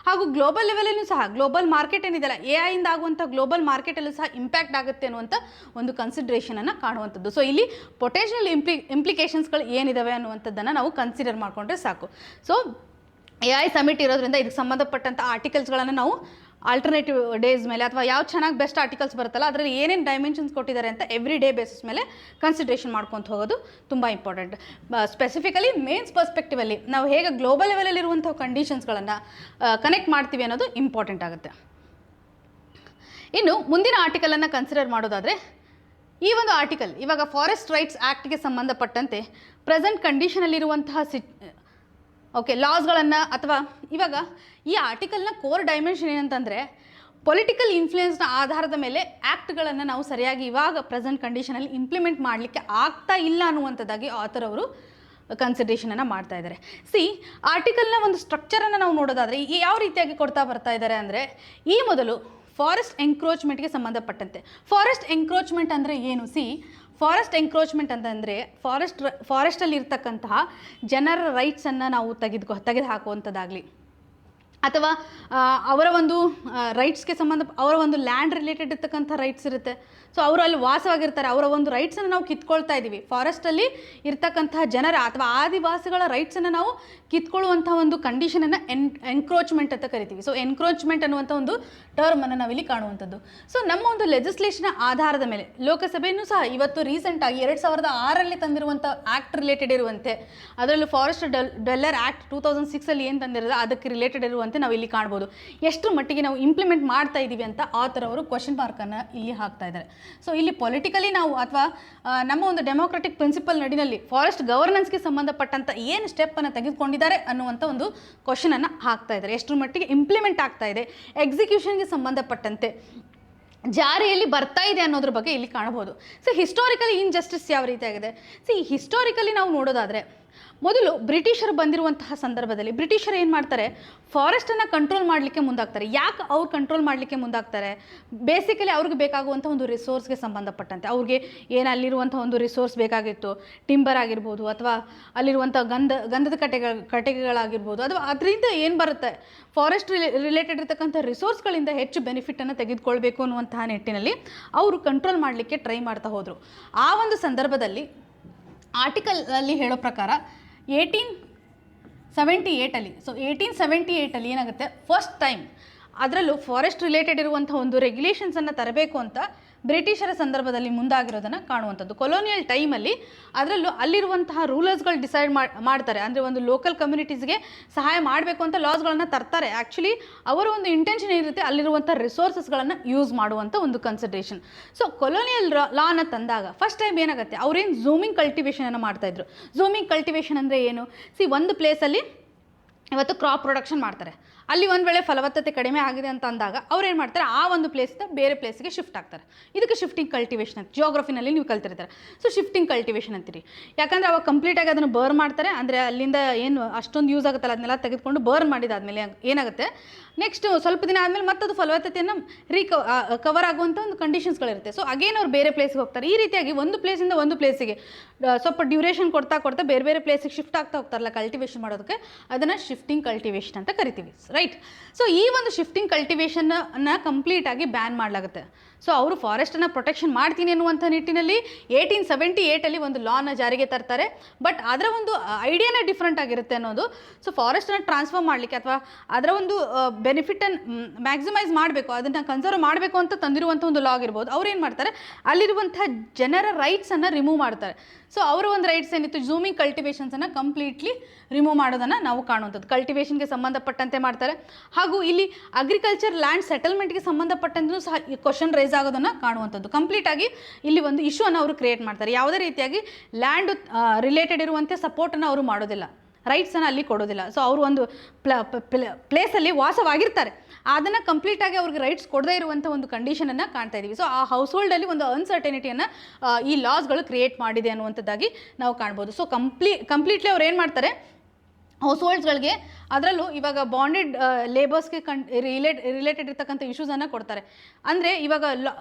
ಹಾಗೂ ಗ್ಲೋಬಲ್ ಲೆವೆಲಲ್ಲೂ ಸಹ ಗ್ಲೋಬಲ್ ಮಾರ್ಕೆಟ್ ಏನಿದೆಯಲ್ಲ, AI ಆಗುವಂಥ ಗ್ಲೋಬಲ್ ಮಾರ್ಕೆಟಲ್ಲೂ ಸಹ ಇಂಪ್ಯಾಕ್ಟ್ ಆಗುತ್ತೆ ಅನ್ನುವಂಥ ಒಂದು ಕನ್ಸಿಡ್ರೇಷನನ್ನು ಕಾಣುವಂಥದ್ದು. ಸೊ ಇಲ್ಲಿ ಪೊಟೆನ್ಷಿಯಲ್ ಇಂಪ್ಲಿಕೇಶನ್ಸ್ಗಳು ಏನಿದಾವೆ ಅನ್ನುವಂಥದ್ದನ್ನು ನಾವು ಕನ್ಸಿಡರ್ ಮಾಡಿಕೊಂಡ್ರೆ ಸಾಕು. ಸೊ AI ಸಮಿಟ್ ಇರೋದ್ರಿಂದ ಇದಕ್ಕೆ ಸಂಬಂಧಪಟ್ಟಂಥ ಆರ್ಟಿಕಲ್ಸ್ಗಳನ್ನು ನಾವು ಆಲ್ಟರ್ನೇಟಿವ್ ಡೇಸ್ ಮೇಲೆ ಅಥವಾ ಯಾವ ಚೆನ್ನಾಗಿ ಬೆಸ್ಟ್ ಆರ್ಟಿಕಲ್ಸ್ ಬರುತ್ತಲ್ಲ ಅದರಲ್ಲಿ ಏನೇನು ಡೈಮೆನ್ಷನ್ಸ್ ಕೊಟ್ಟಿದ್ದಾರೆ ಅಂತ ಎವ್ರಿ ಡೇ ಬೇಸಿಸ್ ಮೇಲೆ ಕನ್ಸಿಡ್ರೇಷನ್ ಮಾಡ್ಕೊತ ಹೋಗೋದು ತುಂಬ ಇಂಪಾರ್ಟೆಂಟ್. ಸ್ಪೆಸಿಫಿಕಲಿ ಮೇನ್ಸ್ ಪರ್ಸ್ಪೆಕ್ಟಿವಲ್ಲಿ ನಾವು ಹೇಗೆ ಗ್ಲೋಬಲ್ ಲೆವೆಲಲ್ಲಿರುವಂಥ ಕಂಡೀಷನ್ಸ್ಗಳನ್ನು ಕನೆಕ್ಟ್ ಮಾಡ್ತೀವಿ ಅನ್ನೋದು ಇಂಪಾರ್ಟೆಂಟ್ ಆಗುತ್ತೆ. ಇನ್ನು ಮುಂದಿನ ಆರ್ಟಿಕಲನ್ನು ಕನ್ಸಿಡರ್ ಮಾಡೋದಾದರೆ, ಈ ಒಂದು ಆರ್ಟಿಕಲ್ ಇವಾಗ ಫಾರೆಸ್ಟ್ ರೈಟ್ಸ್ ಆ್ಯಕ್ಟ್ಗೆ ಸಂಬಂಧಪಟ್ಟಂತೆ ಪ್ರೆಸೆಂಟ್ ಕಂಡೀಷನಲ್ಲಿರುವಂತಹ ಲಾಸ್ಗಳನ್ನು ಅಥವಾ ಇವಾಗ ಈ ಆರ್ಟಿಕಲ್ನ ಕೋರ್ ಡೈಮೆನ್ಷನ್ ಏನಂತಂದರೆ, ಪೊಲಿಟಿಕಲ್ ಇನ್ಫ್ಲೂಯೆನ್ಸ್ನ ಆಧಾರದ ಮೇಲೆ ಆ್ಯಕ್ಟ್ಗಳನ್ನು ನಾವು ಸರಿಯಾಗಿ ಇವಾಗ ಪ್ರೆಸೆಂಟ್ ಕಂಡೀಷನಲ್ಲಿ ಇಂಪ್ಲಿಮೆಂಟ್ ಮಾಡಲಿಕ್ಕೆ ಆಗ್ತಾ ಇಲ್ಲ ಅನ್ನುವಂಥದ್ದಾಗಿ ಆಥರ್ ಅವರು ಕನ್ಸಿಡರೇಷನನ್ನು ಮಾಡ್ತಾ ಇದ್ದಾರೆ. ಆರ್ಟಿಕಲ್ನ ಒಂದು ಸ್ಟ್ರಕ್ಚರನ್ನು ನಾವು ನೋಡೋದಾದರೆ ಯಾವ ರೀತಿಯಾಗಿ ಕೊಡ್ತಾ ಬರ್ತಾ ಇದ್ದಾರೆ ಅಂದರೆ, ಈ ಮೊದಲು ಫಾರೆಸ್ಟ್ ಎಂಕ್ರೋಚ್ಮೆಂಟ್ಗೆ ಸಂಬಂಧಪಟ್ಟಂತೆ, ಫಾರೆಸ್ಟ್ ಎಂಕ್ರೋಚ್ಮೆಂಟ್ ಅಂದರೆ ಏನು? ಫಾರೆಸ್ಟ್ ಎಂಕ್ರೋಚ್ಮೆಂಟ್ ಅಂತಂದರೆ ಫಾರೆಸ್ಟಲ್ಲಿ ಇರ್ತಕ್ಕಂತಹ ಜನರ ರೈಟ್ಸನ್ನು ನಾವು ತೆಗೆದು ಹಾಕುವಂಥದ್ದಾಗಲಿ, ಅಥವಾ ಅವರ ಒಂದು ರೈಟ್ಸ್ಗೆ ಅವರ ಒಂದು ಲ್ಯಾಂಡ್ ರಿಲೇಟೆಡ್ ಇರ್ತಕ್ಕಂಥ ರೈಟ್ಸ್ ಇರುತ್ತೆ. ಸೊ ಅವರು ಅಲ್ಲಿ ವಾಸವಾಗಿರ್ತಾರೆ, ಅವರ ಒಂದು ರೈಟ್ಸನ್ನು ನಾವು ಕಿತ್ಕೊಳ್ತಾ ಇದ್ದೀವಿ. ಫಾರೆಸ್ಟಲ್ಲಿ ಇರ್ತಕ್ಕಂತಹ ಜನರ ಅಥವಾ ಆದಿವಾಸಿಗಳ ರೈಟ್ಸನ್ನು ನಾವು ಕಿತ್ಕೊಳ್ಳುವಂಥ ಒಂದು ಕಂಡೀಷನನ್ನು ಎನ್ಕ್ರೋಚ್ಮೆಂಟ್ ಅಂತ ಕರಿತೀವಿ. ಸೊ ಎನ್ಕ್ರೋಚ್ಮೆಂಟ್ ಅನ್ನುವಂಥ ಒಂದು ಟರ್ಮನ್ನು ನಾವಿಲ್ಲಿ ಕಾಣುವಂಥದ್ದು. ಸೊ ನಮ್ಮ ಒಂದು ಲೆಜಿಸ್ಲೇಷನ್ ಆಧಾರದ ಮೇಲೆ ಲೋಕಸಭೆಯೂ ಸಹ ಇವತ್ತು ರೀಸೆಂಟಾಗಿ 2006ರಲ್ಲಿ ತಂದಿರುವಂಥ ಆ್ಯಕ್ಟ್ ರಿಲೇಟೆಡ್ ಇರುವಂತೆ, ಅದರಲ್ಲೂ ಫಾರೆಸ್ಟ್ ಡೆವೆಲರ್ ಆ್ಯಕ್ಟ್ 2006ಅಲ್ಲಿ ಏನು ತಂದಿರೋದು ಅದಕ್ಕೆ ರಿಲೇಟೆಡ್ ಇರುವಂತೆ ನಾವು ಇಲ್ಲಿ ಕಾಣ್ಬೋದು. ಎಷ್ಟು ಮಟ್ಟಿಗೆ ನಾವು ಇಂಪ್ಲಿಮೆಂಟ್ ಮಾಡ್ತಾ ಇದ್ದೀವಿ ಅಂತ ಆಥರ್ ಅವರು ಕ್ವಶನ್ ಮಾರ್ಕನ್ನು ಇಲ್ಲಿ ಹಾಕ್ತಾ ಇದ್ದಾರೆ. ಸೊ ಇಲ್ಲಿ ಪೊಲಿಟಿಕಲಿ ನಾವು ಅಥವಾ ನಮ್ಮ ಒಂದು ಡೆಮೋಕ್ರೆಟಿಕ್ ಪ್ರಿನ್ಸಿಪಲ್ ನಡಿನಲ್ಲಿ ಫಾರೆಸ್ಟ್ ಗವರ್ನೆನ್ಸ್ಗೆ ಸಂಬಂಧಪಟ್ಟಂಥ ಏನು ಸ್ಟೆಪ್ಪನ್ನು ತೆಗೆದುಕೊಂಡಿದ್ದಾರೆ ಅನ್ನುವಂಥ ಒಂದು ಕ್ವಶನನ್ನು ಹಾಕ್ತಾ ಇದ್ದಾರೆ. ಎಷ್ಟರ ಮಟ್ಟಿಗೆ ಇಂಪ್ಲಿಮೆಂಟ್ ಆಗ್ತಾ ಇದೆ, ಎಕ್ಸಿಕ್ಯೂಷನ್ಗೆ ಸಂಬಂಧಪಟ್ಟಂತೆ ಜಾರಿಯಲ್ಲಿ ಬರ್ತಾ ಇದೆ ಅನ್ನೋದ್ರ ಬಗ್ಗೆ ಇಲ್ಲಿ ಕಾಣಬಹುದು. ಸೊ ಹಿಸ್ಟಾರಿಕಲಿ ಇನ್ಜಸ್ಟಿಸ್ ಯಾವ ರೀತಿಯಾಗಿದೆ, ಹಿಸ್ಟಾರಿಕಲಿ ನಾವು ನೋಡೋದಾದರೆ ಮೊದಲು ಬ್ರಿಟಿಷರು ಬಂದಿರುವಂತಹ ಸಂದರ್ಭದಲ್ಲಿ ಬ್ರಿಟಿಷರು ಏನು ಮಾಡ್ತಾರೆ, ಫಾರೆಸ್ಟನ್ನು ಕಂಟ್ರೋಲ್ ಮಾಡಲಿಕ್ಕೆ ಮುಂದಾಗ್ತಾರೆ. ಯಾಕೆ ಅವ್ರು ಕಂಟ್ರೋಲ್ ಮಾಡಲಿಕ್ಕೆ ಮುಂದಾಗ್ತಾರೆ? ಬೇಸಿಕಲಿ ಅವ್ರಿಗೆ ಬೇಕಾಗುವಂಥ ಒಂದು ರಿಸೋರ್ಸ್ಗೆ ಸಂಬಂಧಪಟ್ಟಂತೆ ಅವ್ರಿಗೆ ಏನು ಅಲ್ಲಿರುವಂಥ ಒಂದು ರಿಸೋರ್ಸ್ ಬೇಕಾಗಿತ್ತು, ಟಿಂಬರ್ ಆಗಿರ್ಬೋದು ಅಥವಾ ಅಲ್ಲಿರುವಂಥ ಗಂಧದ ಕಟ್ಟಿಗೆಗಳಾಗಿರ್ಬೋದು, ಅಥವಾ ಅದರಿಂದ ಏನು ಬರುತ್ತೆ ಫಾರೆಸ್ಟ್ ರಿಲೇಟೆಡ್ ಇರ್ತಕ್ಕಂಥ ರಿಸೋರ್ಸ್ಗಳಿಂದ ಹೆಚ್ಚು ಬೆನಿಫಿಟನ್ನು ತೆಗೆದುಕೊಳ್ಬೇಕು ಅನ್ನುವಂತಹ ನಿಟ್ಟಿನಲ್ಲಿ ಅವರು ಕಂಟ್ರೋಲ್ ಮಾಡಲಿಕ್ಕೆ ಟ್ರೈ ಮಾಡ್ತಾ ಹೋದರು. ಆ ಒಂದು ಸಂದರ್ಭದಲ್ಲಿ ಆರ್ಟಿಕಲ್ ಅಲ್ಲಿ ಹೇಳೋ ಪ್ರಕಾರ 1878 ಸೊ 1878 ಏನಾಗುತ್ತೆ, ಫಸ್ಟ್ ಟೈಮ್ ಅದರಲ್ಲೂ ಫಾರೆಸ್ಟ್ ರಿಲೇಟೆಡ್ ಇರುವಂಥ ಒಂದು ರೆಗ್ಯುಲೇಷನ್ಸನ್ನು ತರಬೇಕು ಅಂತ ಬ್ರಿಟಿಷರ ಸಂದರ್ಭದಲ್ಲಿ ಮುಂದಾಗಿರೋದನ್ನು ಕಾಣುವಂಥದ್ದು. ಕೊಲೋನಿಯಲ್ ಟೈಮಲ್ಲಿ ಅದರಲ್ಲೂ ಅಲ್ಲಿರುವಂತಹ ರೂಲರ್ಸ್ಗಳು ಡಿಸೈಡ್ ಮಾಡ್ತಾರೆ, ಅಂದರೆ ಒಂದು ಲೋಕಲ್ ಕಮ್ಯುನಿಟೀಸ್ಗೆ ಸಹಾಯ ಮಾಡಬೇಕು ಅಂತ ಲಾಸ್ಗಳನ್ನು ತರ್ತಾರೆ. ಆ್ಯಕ್ಚುಲಿ ಅವರ ಒಂದು ಇಂಟೆನ್ಷನ್ ಇರುತ್ತೆ ಅಲ್ಲಿರುವಂಥ ರಿಸೋರ್ಸಸ್ಗಳನ್ನು ಯೂಸ್ ಮಾಡುವಂಥ ಒಂದು ಕನ್ಸಿಡ್ರೇಷನ್. ಸೊ ಕೊಲೋನಿಯಲ್ ಲಾನ ತಂದಾಗ ಫಸ್ಟ್ ಟೈಮ್ ಏನಾಗುತ್ತೆ, ಅವ್ರೇನು ಝೂಮಿಂಗ್ ಕಲ್ಟಿವೇಷನನ್ನು ಮಾಡ್ತಾಯಿದ್ರು. ಝೂಮಿಂಗ್ ಕಲ್ಟಿವೇಷನ್ ಅಂದರೆ ಏನು, ಒಂದು ಪ್ಲೇಸಲ್ಲಿ ಇವತ್ತು ಕ್ರಾಪ್ ಪ್ರೊಡಕ್ಷನ್ ಮಾಡ್ತಾರೆ, ಅಲ್ಲಿ ಒಂದು ವೇಳೆ ಫಲವತ್ತತೆ ಕಡಿಮೆ ಆಗಿದೆ ಅಂತ ಅಂದಾಗ ಅವ್ರು ಏನು ಮಾಡ್ತಾರೆ, ಆ ಒಂದು ಪ್ಲೇಸಿಂದ ಬೇರೆ ಪ್ಲೇಸ್ಗೆ ಶಿಫ್ಟ್ ಆಗ್ತಾರೆ. ಇದಕ್ಕೆ ಶಿಫ್ಟಿಂಗ್ ಕಲ್ಟಿವೇಷನ್ ಅಂತ ಜಿಯೋಗ್ರಫಿನಲ್ಲಿ ನೀವು ಕಲ್ತಿರ್ತಾರೆ. ಸೊ ಶಿಫ್ಟಿಂಗ್ ಕಲ್ಟಿವೇಷನ್ ಅಂತೀರಿ. ಯಾಕಂದರೆ ಅವಾಗ ಕಂಪ್ಲೀಟಾಗಿ ಅದನ್ನು ಬರ್ನ್ ಮಾಡ್ತಾರೆ, ಅಂದರೆ ಅಲ್ಲಿಂದ ಏನು ಅಷ್ಟೊಂದು ಯೂಸ್ ಆಗುತ್ತಲ್ಲ ಅದನ್ನೆಲ್ಲ ತೆಗೆದುಕೊಂಡು ಬರ್ನ್ ಮಾಡಿದಾದ್ಮೇಲೆ ಏನಾಗುತ್ತೆ, ನೆಕ್ಸ್ಟ್ ಸ್ವಲ್ಪ ದಿನ ಆದಮೇಲೆ ಮತ್ತದು ಫಲವತ್ತತೆಯನ್ನು ಕವರ್ ಆಗುವಂಥ ಒಂದು ಕಂಡೀಷನ್ಸ್ಗಳಿರುತ್ತೆ. ಸೊ ಅಗೇನ್ ಅವ್ರು ಬೇರೆ ಪ್ಲೇಸ್ಗೆ ಹೋಗ್ತಾರೆ. ಈ ರೀತಿಯಾಗಿ ಒಂದು ಪ್ಲೇಸಿಂದ ಒಂದು ಪ್ಲೇಸಿಗೆ ಸ್ವಲ್ಪ ಡ್ಯೂರೇಷನ್ ಕೊಡ್ತಾ ಬೇರೆ ಬೇರೆ ಪ್ಲೇಸಿಗೆ ಶಿಫ್ಟ್ ಆಗ್ತಾ ಹೋಗ್ತಾರಲ್ಲ ಕಲ್ಟಿವೇಷನ್ ಮಾಡೋದಕ್ಕೆ, ಅದನ್ನು ಶಿಫ್ಟಿಂಗ್ ಕಲ್ಟಿವೇಷನ್ ಅಂತ ಕರಿತೀವಿ, ರೈಟ್. ಸೊ ಈ ಒಂದು ಶಿಫ್ಟಿಂಗ್ ಕಲ್ಟಿವೇಷನ್ನ ಕಂಪ್ಲೀಟಾಗಿ ಬ್ಯಾನ್ ಮಾಡಲಾಗುತ್ತೆ. ಸೊ ಅವರು ಫಾರೆಸ್ಟನ್ನು ಪ್ರೊಟೆಕ್ಷನ್ ಮಾಡ್ತೀನಿ ಅನ್ನುವಂಥ ನಿಟ್ಟಿನಲ್ಲಿ 1878 ಒಂದು ಲಾನ ಜಾರಿಗೆ ತರ್ತಾರೆ. ಬಟ್ ಅದರ ಒಂದು ಐಡಿಯಾನೇ ಡಿಫ್ರೆಂಟ್ ಆಗಿರುತ್ತೆ ಅನ್ನೋದು. ಸೊ ಫಾರೆಸ್ಟನ್ನು ಟ್ರಾನ್ಸ್ಫರ್ ಮಾಡಲಿಕ್ಕೆ ಅಥವಾ ಅದರ ಒಂದು ಬೆನಿಫಿಟನ್ನು ಮ್ಯಾಕ್ಸಿಮೈಸ್ ಮಾಡಬೇಕು, ಅದನ್ನು ಕನ್ಸರ್ವ್ ಮಾಡಬೇಕು ಅಂತ ತಂದಿರುವಂಥ ಒಂದು ಲಾ ಆಗಿರ್ಬೋದು. ಅವ್ರು ಏನು ಮಾಡ್ತಾರೆ, ಅಲ್ಲಿರುವಂಥ ಜನರ ರೈಟ್ಸನ್ನು ರಿಮೂವ್ ಮಾಡ್ತಾರೆ. ಸೊ ಅವರ ಒಂದು ರೈಟ್ಸ್ ಏನಿತ್ತು, ಝೂಮಿಂಗ್ ಕಲ್ಟಿವೇಷನ್ಸನ್ನು ಕಂಪ್ಲೀಟ್ಲಿ ರಿಮೂವ್ ಮಾಡೋದನ್ನು ನಾವು ಕಾಣುವಂಥದ್ದು. ಕಲ್ಟಿವೇಷನ್ಗೆ ಸಂಬಂಧಪಟ್ಟಂತೆ ಮಾಡ್ತಾರೆ. ಹಾಗೂ ಇಲ್ಲಿ ಅಗ್ರಿಕಲ್ಚರ್ ಲ್ಯಾಂಡ್ ಸೆಟಲ್ಮೆಂಟ್ಗೆ ಸಂಬಂಧಪಟ್ಟಂತೆಯೂ ಸಹ ಈ ಕ್ವಶನ್ ರೈಸ್ ಆಗೋದನ್ನು ಕಾಣುವಂಥದ್ದು. ಕಂಪ್ಲೀಟಾಗಿ ಇಲ್ಲಿ ಒಂದು ಇಶ್ಯೂವನ್ನು ಅವರು ಕ್ರಿಯೇಟ್ ಮಾಡ್ತಾರೆ. ಯಾವುದೇ ರೀತಿಯಾಗಿ ಲ್ಯಾಂಡ್ ರಿಲೇಟೆಡ್ ಇರುವಂತೆ ಸಪೋರ್ಟನ್ನು ಅವರು ಮಾಡೋದಿಲ್ಲ, ರೈಟ್ಸನ್ನು ಅಲ್ಲಿ ಕೊಡೋದಿಲ್ಲ. ಸೊ ಅವರು ಒಂದು ಪ್ಲೇಸಲ್ಲಿ ವಾಸವಾಗಿರ್ತಾರೆ, ಅದನ್ನು ಕಂಪ್ಲೀಟಾಗಿ ಅವ್ರಿಗೆ ರೈಟ್ಸ್ ಕೊಡದೇ ಇರುವಂಥ ಒಂದು ಕಂಡೀಷನನ್ನು ಕಾಣ್ತಾ ಇದ್ದೀವಿ. ಸೊ ಆ ಹೌಸ್ ಹೋಲ್ಡಲ್ಲಿ ಒಂದು ಅನ್ಸರ್ಟನಿಟಿಯನ್ನು ಈ ಲಾಸ್ಗಳು ಕ್ರಿಯೇಟ್ ಮಾಡಿದೆ ಅನ್ನುವಂಥದ್ದಾಗಿ ನಾವು ಕಾಣ್ಬೋದು. ಸೊ ಕಂಪ್ಲೀಟ್ಲಿ ಅವ್ರು ಏನು ಮಾಡ್ತಾರೆ, ಹೌಸ್ ಹೋಲ್ಡ್ಸ್ಗಳಿಗೆ ಅದರಲ್ಲೂ ಇವಾಗ ಬಾಂಡೆಡ್ ಲೇಬರ್ಸ್ಗೆ ರಿಲೇಟೆಡ್ ಇರ್ತಕ್ಕಂಥ ಇಶ್ಯೂಸನ್ನು ಕೊಡ್ತಾರೆ. ಅಂದರೆ ಇವಾಗ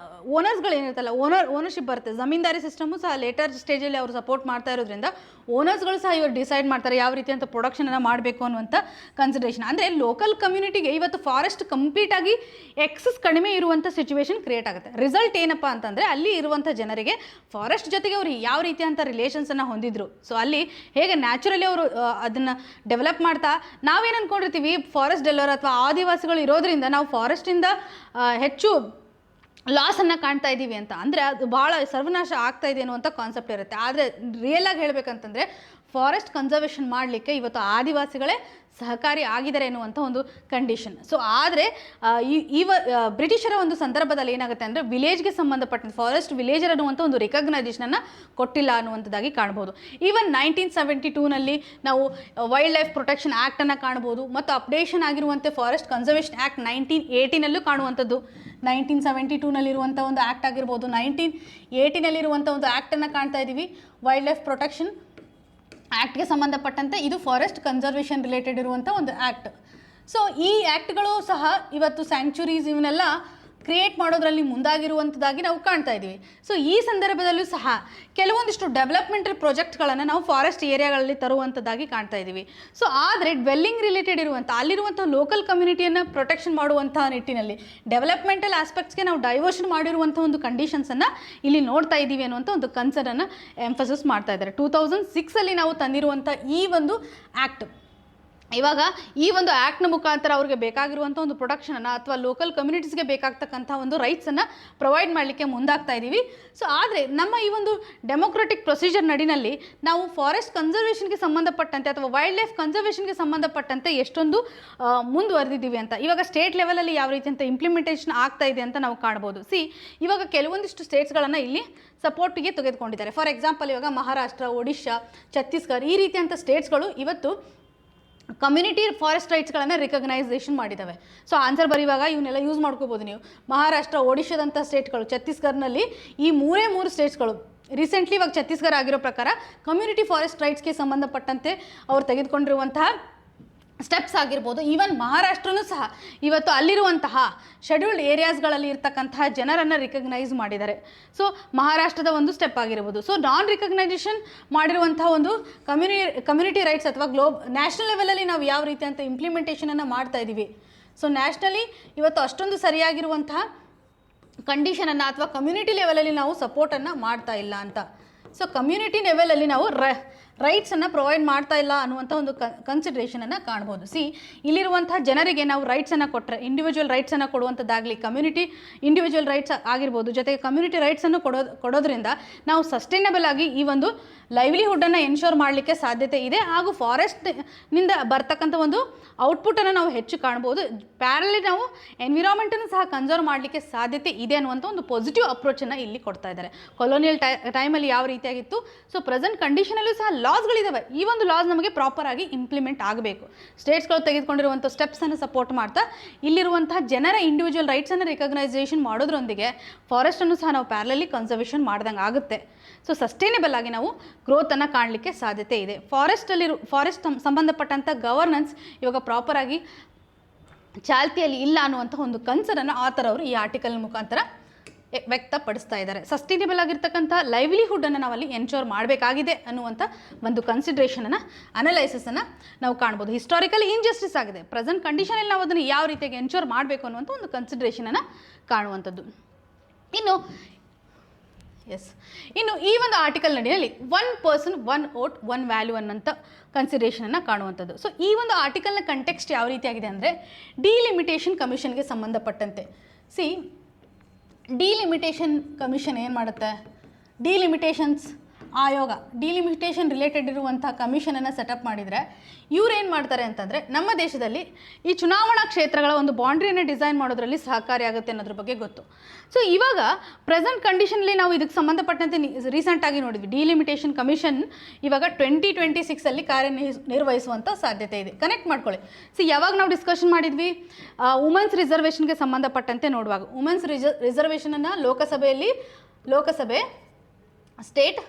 ಓನರ್ಸ್ಗಳು ಏನಿರುತ್ತಲ್ಲ, ಓನರ್ಶಿಪ್ ಬರುತ್ತೆ. ಜಮೀನ್ದಾರಿ ಸಿಸ್ಟಮು ಸಹ ಲೇಟರ್ ಸ್ಟೇಜಲ್ಲಿ ಅವರು ಸಪೋರ್ಟ್ ಮಾಡ್ತಾ ಇರೋದ್ರಿಂದ ಓನರ್ಸ್ಗಳು ಸಹ ಇವರು ಡಿಸೈಡ್ ಮಾಡ್ತಾರೆ ಯಾವ ರೀತಿಯಂಥ ಪ್ರೊಡಕ್ಷನನ್ನು ಮಾಡಬೇಕು ಅನ್ನುವಂಥ ಕನ್ಸಿಡರೇಷನ್. ಅಂದರೆ ಲೋಕಲ್ ಕಮ್ಯುನಿಟಿಗೆ ಇವತ್ತು ಫಾರೆಸ್ಟ್ ಕಂಪ್ಲೀಟಾಗಿ ಎಕ್ಸಸ್ ಕಡಿಮೆ ಇರುವಂಥ ಸಿಚುವೇಶನ್ ಕ್ರಿಯೇಟ್ ಆಗುತ್ತೆ. ರಿಸಲ್ಟ್ ಏನಪ್ಪ ಅಂತಂದರೆ ಅಲ್ಲಿ ಇರುವಂಥ ಜನರಿಗೆ ಫಾರೆಸ್ಟ್ ಜೊತೆಗೆ ಅವರು ಯಾವ ರೀತಿಯಂಥ ರಿಲೇಷನ್ಸನ್ನು ಹೊಂದಿದ್ರು. ಸೊ ಅಲ್ಲಿ ಹೇಗೆ ನ್ಯಾಚುರಲಿ ಅವರು ಅದನ್ನು ಡೆವಲಪ್ ಮಾಡ್ತಾ, ನಾವೇನು ಅಂದ್ಕೊಂಡಿರ್ತೀವಿ ಫಾರೆಸ್ಟ್ ಡೆಲ್ಲರ್ ಅಥವಾ ಆದಿವಾಸಿಗಳು ಇರೋದ್ರಿಂದ ನಾವು ಫಾರೆಸ್ಟಿಂದ ಹೆಚ್ಚು ಲಾಸನ್ನು ಕಾಣ್ತಾ ಇದ್ದೀವಿ ಅಂತ, ಅಂದರೆ ಅದು ಭಾಳ ಸರ್ವನಾಶ ಆಗ್ತಾ ಇದೆ ಅನ್ನುವಂಥ ಕಾನ್ಸೆಪ್ಟ್ ಇರುತ್ತೆ. ಆದರೆ ರಿಯಲಾಗಿ ಹೇಳಬೇಕಂತಂದರೆ ಫಾರೆಸ್ಟ್ ಕನ್ಸರ್ವೇಷನ್ ಮಾಡಲಿಕ್ಕೆ ಇವತ್ತು ಆದಿವಾಸಿಗಳೇ ಸಹಕಾರಿ ಆಗಿದ್ದಾರೆ ಎನ್ನುವಂಥ ಒಂದು ಕಂಡೀಷನ್. ಸೊ ಆದರೆ ಬ್ರಿಟಿಷರ ಒಂದು ಸಂದರ್ಭದಲ್ಲಿ ಏನಾಗುತ್ತೆ ಅಂದರೆ ವಿಲೇಜ್ಗೆ ಸಂಬಂಧಪಟ್ಟಂತೆ ಫಾರೆಸ್ಟ್ ವಿಲೇಜರ್ ಅನ್ನುವಂಥ ಒಂದು ರಿಕಗ್ನೈಸೇಷನನ್ನು ಕೊಟ್ಟಿಲ್ಲ ಅನ್ನುವಂಥದ್ದಾಗಿ ಕಾಣ್ಬೋದು. ಈವನ್ 1972ನಲ್ಲಿ ನಾವು ವೈಲ್ಡ್ ಲೈಫ್ ಪ್ರೊಟೆಕ್ಷನ್ ಆ್ಯಕ್ಟನ್ನು ಕಾಣ್ಬೋದು, ಮತ್ತು ಅಪ್ಡೇಷನ್ ಆಗಿರುವಂತೆ ಫಾರೆಸ್ಟ್ ಕನ್ಸರ್ವೇಷನ್ ಆ್ಯಕ್ಟ್ 1980ನಲ್ಲೂ ಕಾಣುವಂಥದ್ದು. 1972ನಲ್ಲಿರುವಂಥ ಒಂದು ಆ್ಯಕ್ಟ್ ಆಗಿರ್ಬೋದು, 1980ನಲ್ಲಿರುವಂಥ ಒಂದು ಆ್ಯಕ್ಟನ್ನು ಕಾಣ್ತಾ ಇದ್ದೀವಿ, ವೈಲ್ಡ್ ಲೈಫ್ ಪ್ರೊಟೆಕ್ಷನ್ ಆ್ಯಕ್ಟ್ಗೆ ಸಂಬಂಧಪಟ್ಟಂತೆ. ಇದು ಫಾರೆಸ್ಟ್ ಕನ್ಸರ್ವೇಷನ್ ರಿಲೇಟೆಡ್ ಇರುವಂಥ ಒಂದು ಆ್ಯಕ್ಟ್. ಸೊ ಈ ಆ್ಯಕ್ಟ್ಗಳು ಸಹ ಇವತ್ತು ಸ್ಯಾಂಕ್ಚುರೀಸ್ ಇವನ್ನೆಲ್ಲ ಕ್ರಿಯೇಟ್ ಮಾಡೋದ್ರಲ್ಲಿ ಮುಂದಾಗಿರುವಂಥದ್ದಾಗಿ ನಾವು ಕಾಣ್ತಾ ಇದ್ದೀವಿ. ಸೊ ಈ ಸಂದರ್ಭದಲ್ಲೂ ಸಹ ಕೆಲವೊಂದಿಷ್ಟು ಡೆವಲಪ್ಮೆಂಟಲ್ ಪ್ರಾಜೆಕ್ಟ್ಗಳನ್ನು ನಾವು ಫಾರೆಸ್ಟ್ ಏರಿಯಾಗಳಲ್ಲಿ ತರುವಂಥದ್ದಾಗಿ ಕಾಣ್ತಾ ಇದ್ದೀವಿ. ಸೊ ಆದರೆ ಡ್ವೆಲ್ಲಿಂಗ್ ರಿಲೇಟೆಡ್ ಇರುವಂಥ ಅಲ್ಲಿರುವಂಥ ಲೋಕಲ್ ಕಮ್ಯುನಿಟಿಯನ್ನು ಪ್ರೊಟೆಕ್ಷನ್ ಮಾಡುವಂಥ ನಿಟ್ಟಿನಲ್ಲಿ ಡೆವಲಪ್ಮೆಂಟಲ್ ಆಸ್ಪೆಕ್ಟ್ಸ್ಗೆ ನಾವು ಡೈವರ್ಷನ್ ಮಾಡಿರುವಂಥ ಒಂದು ಕಂಡೀಷನ್ಸನ್ನು ಇಲ್ಲಿ ನೋಡ್ತಾ ಇದ್ದೀವಿ ಅನ್ನುವಂಥ ಒಂದು ಕನ್ಸರ್ನನ್ನು ಎಂಫಸಿಸ್ ಮಾಡ್ತಾ ಇದ್ದಾರೆ. 2006ಅಲ್ಲಿ ನಾವು ತಂದಿರುವಂಥ ಈ ಒಂದು ಆ್ಯಕ್ಟ್, ಇವಾಗ ಈ ಒಂದು ಆ್ಯಕ್ಟ್ನ ಮುಖಾಂತರ ಅವ್ರಿಗೆ ಬೇಕಾಗಿರುವಂಥ ಒಂದು ಪ್ರೊಡಕ್ಷನನ್ನು ಅಥವಾ ಲೋಕಲ್ ಕಮ್ಯುನಿಟೀಸ್ಗೆ ಬೇಕಾಗ್ತಕ್ಕಂಥ ಒಂದು ರೈಟ್ಸನ್ನು ಪ್ರೊವೈಡ್ ಮಾಡಲಿಕ್ಕೆ ಮುಂದಾಗ್ತಾ ಇದ್ದೀವಿ. ಸೊ ಆದರೆ ನಮ್ಮ ಈ ಒಂದು ಡೆಮೊಕ್ರೆಟಿಕ್ ಪ್ರೊಸೀಜರ್ ನಡಿನಲ್ಲಿ ನಾವು ಫಾರೆಸ್ಟ್ ಕನ್ಸರ್ವೇಷನ್ಗೆ ಸಂಬಂಧಪಟ್ಟಂತೆ ಅಥವಾ ವೈಲ್ಡ್ ಲೈಫ್ ಕನ್ಸರ್ವೇಷನ್ಗೆ ಸಂಬಂಧಪಟ್ಟಂತೆ ಎಷ್ಟೊಂದು ಮುಂದುವರೆದಿದ್ದೀವಿ ಅಂತ, ಇವಾಗ ಸ್ಟೇಟ್ ಲೆವೆಲಲ್ಲಿ ಯಾವ ರೀತಿ ಅಂತ ಇಂಪ್ಲಿಮೆಂಟೇಷನ್ ಆಗ್ತಾ ಇದೆ ಅಂತ ನಾವು ಕಾಣ್ಬೋದು. ಇವಾಗ ಕೆಲವೊಂದಿಷ್ಟು ಸ್ಟೇಟ್ಸ್ಗಳನ್ನು ಇಲ್ಲಿ ಸಪೋರ್ಟಿಗೆ ತೆಗೆದುಕೊಂಡಿದ್ದಾರೆ. ಫಾರ್ ಎಕ್ಸಾಂಪಲ್ ಇವಾಗ ಮಹಾರಾಷ್ಟ್ರ, ಒಡಿಶಾ, ಛತ್ತೀಸ್ಗಢ ಈ ರೀತಿಯಂಥ ಸ್ಟೇಟ್ಸ್ಗಳು ಇವತ್ತು ಕಮ್ಯುನಿಟಿ ಫಾರೆಸ್ಟ್ ರೈಟ್ಸ್ಗಳನ್ನು ರಿಕಗ್ನೈಸೇಷನ್ ಮಾಡಿದ್ದಾವೆ. ಸೊ ಆನ್ಸರ್ ಬರೆಯುವಾಗ ಇವನ್ನೆಲ್ಲ ಯೂಸ್ ಮಾಡ್ಕೋಬೋದು ನೀವು. ಮಹಾರಾಷ್ಟ್ರ, ಒಡಿಶಾದಂಥ ಸ್ಟೇಟ್ಗಳು, ಛತ್ತೀಸ್ಗಢನಲ್ಲಿ ಈ ಮೂರು ಸ್ಟೇಟ್ಸ್ಗಳು ರೀಸೆಂಟ್ಲಿ ಇವಾಗ ಛತ್ತೀಸ್ಗಢ ಆಗಿರೋ ಪ್ರಕಾರ ಕಮ್ಯುನಿಟಿ ಫಾರೆಸ್ಟ್ ರೈಟ್ಸ್ಗೆ ಸಂಬಂಧಪಟ್ಟಂತೆ ಅವ್ರು ತೆಗೆದುಕೊಂಡಿರುವಂತಹ ಸ್ಟೆಪ್ಸ್ ಆಗಿರ್ಬೋದು. ಈವನ್ ಮಹಾರಾಷ್ಟ್ರನೂ ಸಹ ಇವತ್ತು ಅಲ್ಲಿರುವಂತಹ ಶೆಡ್ಯೂಲ್ಡ್ ಏರಿಯಾಸ್ಗಳಲ್ಲಿ ಇರ್ತಕ್ಕಂತಹ ಜನರನ್ನು ರಿಕಗ್ನೈಸ್ ಮಾಡಿದ್ದಾರೆ. ಸೊ ಮಹಾರಾಷ್ಟ್ರದ ಒಂದು ಸ್ಟೆಪ್ ಆಗಿರ್ಬೋದು. ಸೊ ನಾನ್ ರಿಕಗ್ನೈಸೇಷನ್ ಮಾಡಿರುವಂತಹ ಒಂದು ಕಮ್ಯುನಿಟಿ ರೈಟ್ಸ್ ಅಥವಾ ನ್ಯಾಷನಲ್ ಲೆವೆಲಲ್ಲಿ ನಾವು ಯಾವ ರೀತಿ ಅಂತ ಇಂಪ್ಲಿಮೆಂಟೇಷನನ್ನು ಮಾಡ್ತಾ ಇದ್ದೀವಿ. ಸೊ ನ್ಯಾಷನಲಿ ಇವತ್ತು ಅಷ್ಟೊಂದು ಸರಿಯಾಗಿರುವಂತಹ ಕಂಡೀಷನನ್ನು ಅಥವಾ ಕಮ್ಯುನಿಟಿ ಲೆವೆಲಲ್ಲಿ ನಾವು ಸಪೋರ್ಟನ್ನು ಮಾಡ್ತಾ ಇಲ್ಲ ಅಂತ. ಸೊ ಕಮ್ಯುನಿಟಿ ಲೆವೆಲಲ್ಲಿ ನಾವು ರೈಟ್ಸನ್ನು ಪ್ರೊವೈಡ್ ಮಾಡ್ತಾ ಇಲ್ಲ ಅನ್ನುವಂಥ ಒಂದು ಕನ್ಸಿಡ್ರೇಷನನ್ನು ಕಾಣ್ಬೋದು. ಇಲ್ಲಿರುವಂಥ ಜನರಿಗೆ ನಾವು ರೈಟ್ಸನ್ನು ಕೊಟ್ಟರೆ, ಇಂಡಿವಿಜುವಲ್ ರೈಟ್ಸನ್ನು ಕೊಡುವಂಥದ್ದಾಗಲಿ, ಕಮ್ಯುನಿಟಿ ಇಂಡಿವಿಜುವಲ್ ರೈಟ್ಸ್ ಆಗಿರ್ಬೋದು, ಜೊತೆಗೆ ಕಮ್ಯುನಿಟಿ ರೈಟ್ಸನ್ನು ಕೊಡೋದ್ರಿಂದ ನಾವು ಸಸ್ಟೈನಬಲ್ ಆಗಿ ಈ ಒಂದು ಲೈವ್ಲಿಹುಡ್ಡನ್ನು ಎನ್ಶೋರ್ ಮಾಡಲಿಕ್ಕೆ ಸಾಧ್ಯತೆ ಇದೆ. ಹಾಗೂ ಫಾರೆಸ್ಟ್ನಿಂದ ಬರ್ತಕ್ಕಂಥ ಒಂದು ಔಟ್ಪುಟ್ಟನ್ನು ನಾವು ಹೆಚ್ಚು ಕಾಣ್ಬೋದು. ಪ್ಯಾರಲಿ ನಾವು ಎನ್ವಿರಾನ್ಮೆಂಟನ್ನು ಸಹ ಕನ್ಸರ್ವ್ ಮಾಡಲಿಕ್ಕೆ ಸಾಧ್ಯತೆ ಇದೆ ಅನ್ನುವಂಥ ಒಂದು ಪಾಸಿಟಿವ್ ಅಪ್ರೋಚನ್ನು ಇಲ್ಲಿ ಕೊಡ್ತಾ ಇದ್ದಾರೆ. ಕೊಲೋನಿಯಲ್ ಟೈಮಲ್ಲಿ ಯಾವ ರೀತಿಯಾಗಿತ್ತು, ಸೊ ಪ್ರೆಸೆಂಟ್ ಕಂಡೀಷನಲ್ಲೂ ಸಹ ಲಾಸ್ಗಳಿದ್ದಾವೆ. ಈ ಒಂದು ಲಾಸ್ ನಮಗೆ ಪ್ರಾಪರಾಗಿ ಇಂಪ್ಲಿಮೆಂಟ್ ಆಗಬೇಕು. ಸ್ಟೇಟ್ಸ್ಗಳು ತೆಗೆದುಕೊಂಡಿರುವಂಥ ಸ್ಟೆಪ್ಸನ್ನು ಸಪೋರ್ಟ್ ಮಾಡ್ತಾ ಇಲ್ಲಿರುವಂತಹ ಜನರ ಇಂಡಿವಿಜುವಲ್ ರೈಟ್ಸನ್ನು ರಿಕಗ್ನೈಸೇಷನ್ ಮಾಡೋದ್ರೊಂದಿಗೆ ಫಾರೆಸ್ಟನ್ನು ಸಹ ನಾವು ಪ್ಯಾರಲಲ್ಲಿ ಕನ್ಸರ್ವೇಷನ್ ಮಾಡ್ದಂಗೆ ಆಗುತ್ತೆ. ಸೊ ಸಸ್ಟೈನೇಬಲ್ ಆಗಿ ನಾವು ಗ್ರೋತನ್ನು ಕಾಣಲಿಕ್ಕೆ ಸಾಧ್ಯತೆ ಇದೆ. ಫಾರೆಸ್ಟ್ ಸಂಬಂಧಪಟ್ಟಂಥ ಗವರ್ನೆನ್ಸ್ ಇವಾಗ ಪ್ರಾಪರಾಗಿ ಚಾಲ್ತಿಯಲ್ಲಿ ಇಲ್ಲ ಅನ್ನುವಂಥ ಒಂದು ಕನ್ಸರ್ನನ್ನು ಆಥರ್ ಅವರು ಈ ಆರ್ಟಿಕಲ್ ಮುಖಾಂತರ ವ್ಯಕ್ತಪಡಿಸ್ತಾ ಇದ್ದಾರೆ. ಸಸ್ಟೈನೇಬಲ್ ಆಗಿರ್ತಕ್ಕಂಥ ಲೈವ್ಲಿಹುಡ್ಡನ್ನು ನಾವಲ್ಲಿ ಎನ್ಶೋರ್ ಮಾಡಬೇಕಾಗಿದೆ ಅನ್ನುವಂಥ ಒಂದು ಕನ್ಸಿಡ್ರೇಷನನ್ನು, ಅನಲೈಸಿಸನ್ನು ನಾವು ಕಾಣ್ಬೋದು. ಹಿಸ್ಟಾರಿಕಲಿ ಇನ್ಜಸ್ಟಿಸ್ ಆಗಿದೆ, ಪ್ರೆಸೆಂಟ್ ಕಂಡೀಷನಲ್ಲಿ ನಾವು ಅದನ್ನು ಯಾವ ರೀತಿಯಾಗಿ ಎನ್ಶೋರ್ ಮಾಡಬೇಕು ಅನ್ನುವಂಥ ಒಂದು ಕನ್ಸಿಡ್ರೇಷನನ್ನು ಕಾಣುವಂಥದ್ದು. ಇನ್ನು ಈ ಒಂದು ಆರ್ಟಿಕಲ್ ನಡಿಯಲ್ಲಿ 1 ಪರ್ಸನ್ 1 ವೋಟ್ 1 ವ್ಯಾಲ್ಯೂ ಅನ್ನೋಂಥ ಕನ್ಸಿಡರೇಷನನ್ನು ಕಾಣುವಂಥದ್ದು. ಸೊ ಈ ಒಂದು ಆರ್ಟಿಕಲ್ನ ಕಂಟೆಕ್ಸ್ಟ್ ಯಾವ ರೀತಿಯಾಗಿದೆ ಅಂದರೆ ಡಿಲಿಮಿಟೇಷನ್ ಕಮಿಷನ್ಗೆ ಸಂಬಂಧಪಟ್ಟಂತೆ. ಡಿಲಿಮಿಟೇಷನ್ ಕಮಿಷನ್ ಏನು ಮಾಡುತ್ತೆ, ಡಿಲಿಮಿಟೇಷನ್ಸ್ ಆಯೋಗ, ಡಿಲಿಮಿಟೇಷನ್ ರಿಲೇಟೆಡ್ ಇರುವಂಥ ಕಮಿಷನನ್ನು ಸೆಟಪ್ ಮಾಡಿದರೆ ಇವ್ರು ಏನು ಮಾಡ್ತಾರೆ ಅಂತಂದರೆ ನಮ್ಮ ದೇಶದಲ್ಲಿ ಈ ಚುನಾವಣಾ ಕ್ಷೇತ್ರಗಳ ಒಂದು ಬೌಂಡ್ರಿಯನ್ನು ಡಿಸೈನ್ ಮಾಡೋದ್ರಲ್ಲಿ ಸಹಕಾರಿಯಾಗುತ್ತೆ ಅನ್ನೋದ್ರ ಬಗ್ಗೆ ಗೊತ್ತು. ಸೊ ಇವಾಗ ಪ್ರೆಸೆಂಟ್ ಕಂಡೀಷನಲ್ಲಿ ನಾವು ಇದಕ್ಕೆ ಸಂಬಂಧಪಟ್ಟಂತೆ ರೀಸೆಂಟಾಗಿ ನೋಡಿದ್ವಿ, ಡಿಲಿಮಿಟೇಷನ್ ಕಮಿಷನ್ ಇವಾಗ 2026 ಕಾರ್ಯನಿರ್ವಹಿಸುವಂಥ ಸಾಧ್ಯತೆ ಇದೆ. ಕನೆಕ್ಟ್ ಮಾಡ್ಕೊಳ್ಳಿ. ಯಾವಾಗ ನಾವು ಡಿಸ್ಕಷನ್ ಮಾಡಿದ್ವಿ, ವುಮೆನ್ಸ್ ರಿಸರ್ವೇಷನ್ಗೆ ಸಂಬಂಧಪಟ್ಟಂತೆ ನೋಡುವಾಗ ವುಮೆನ್ಸ್ ರಿಸರ್ವೇಷನನ್ನು ಲೋಕಸಭೆ ಸ್ಟೇಟ್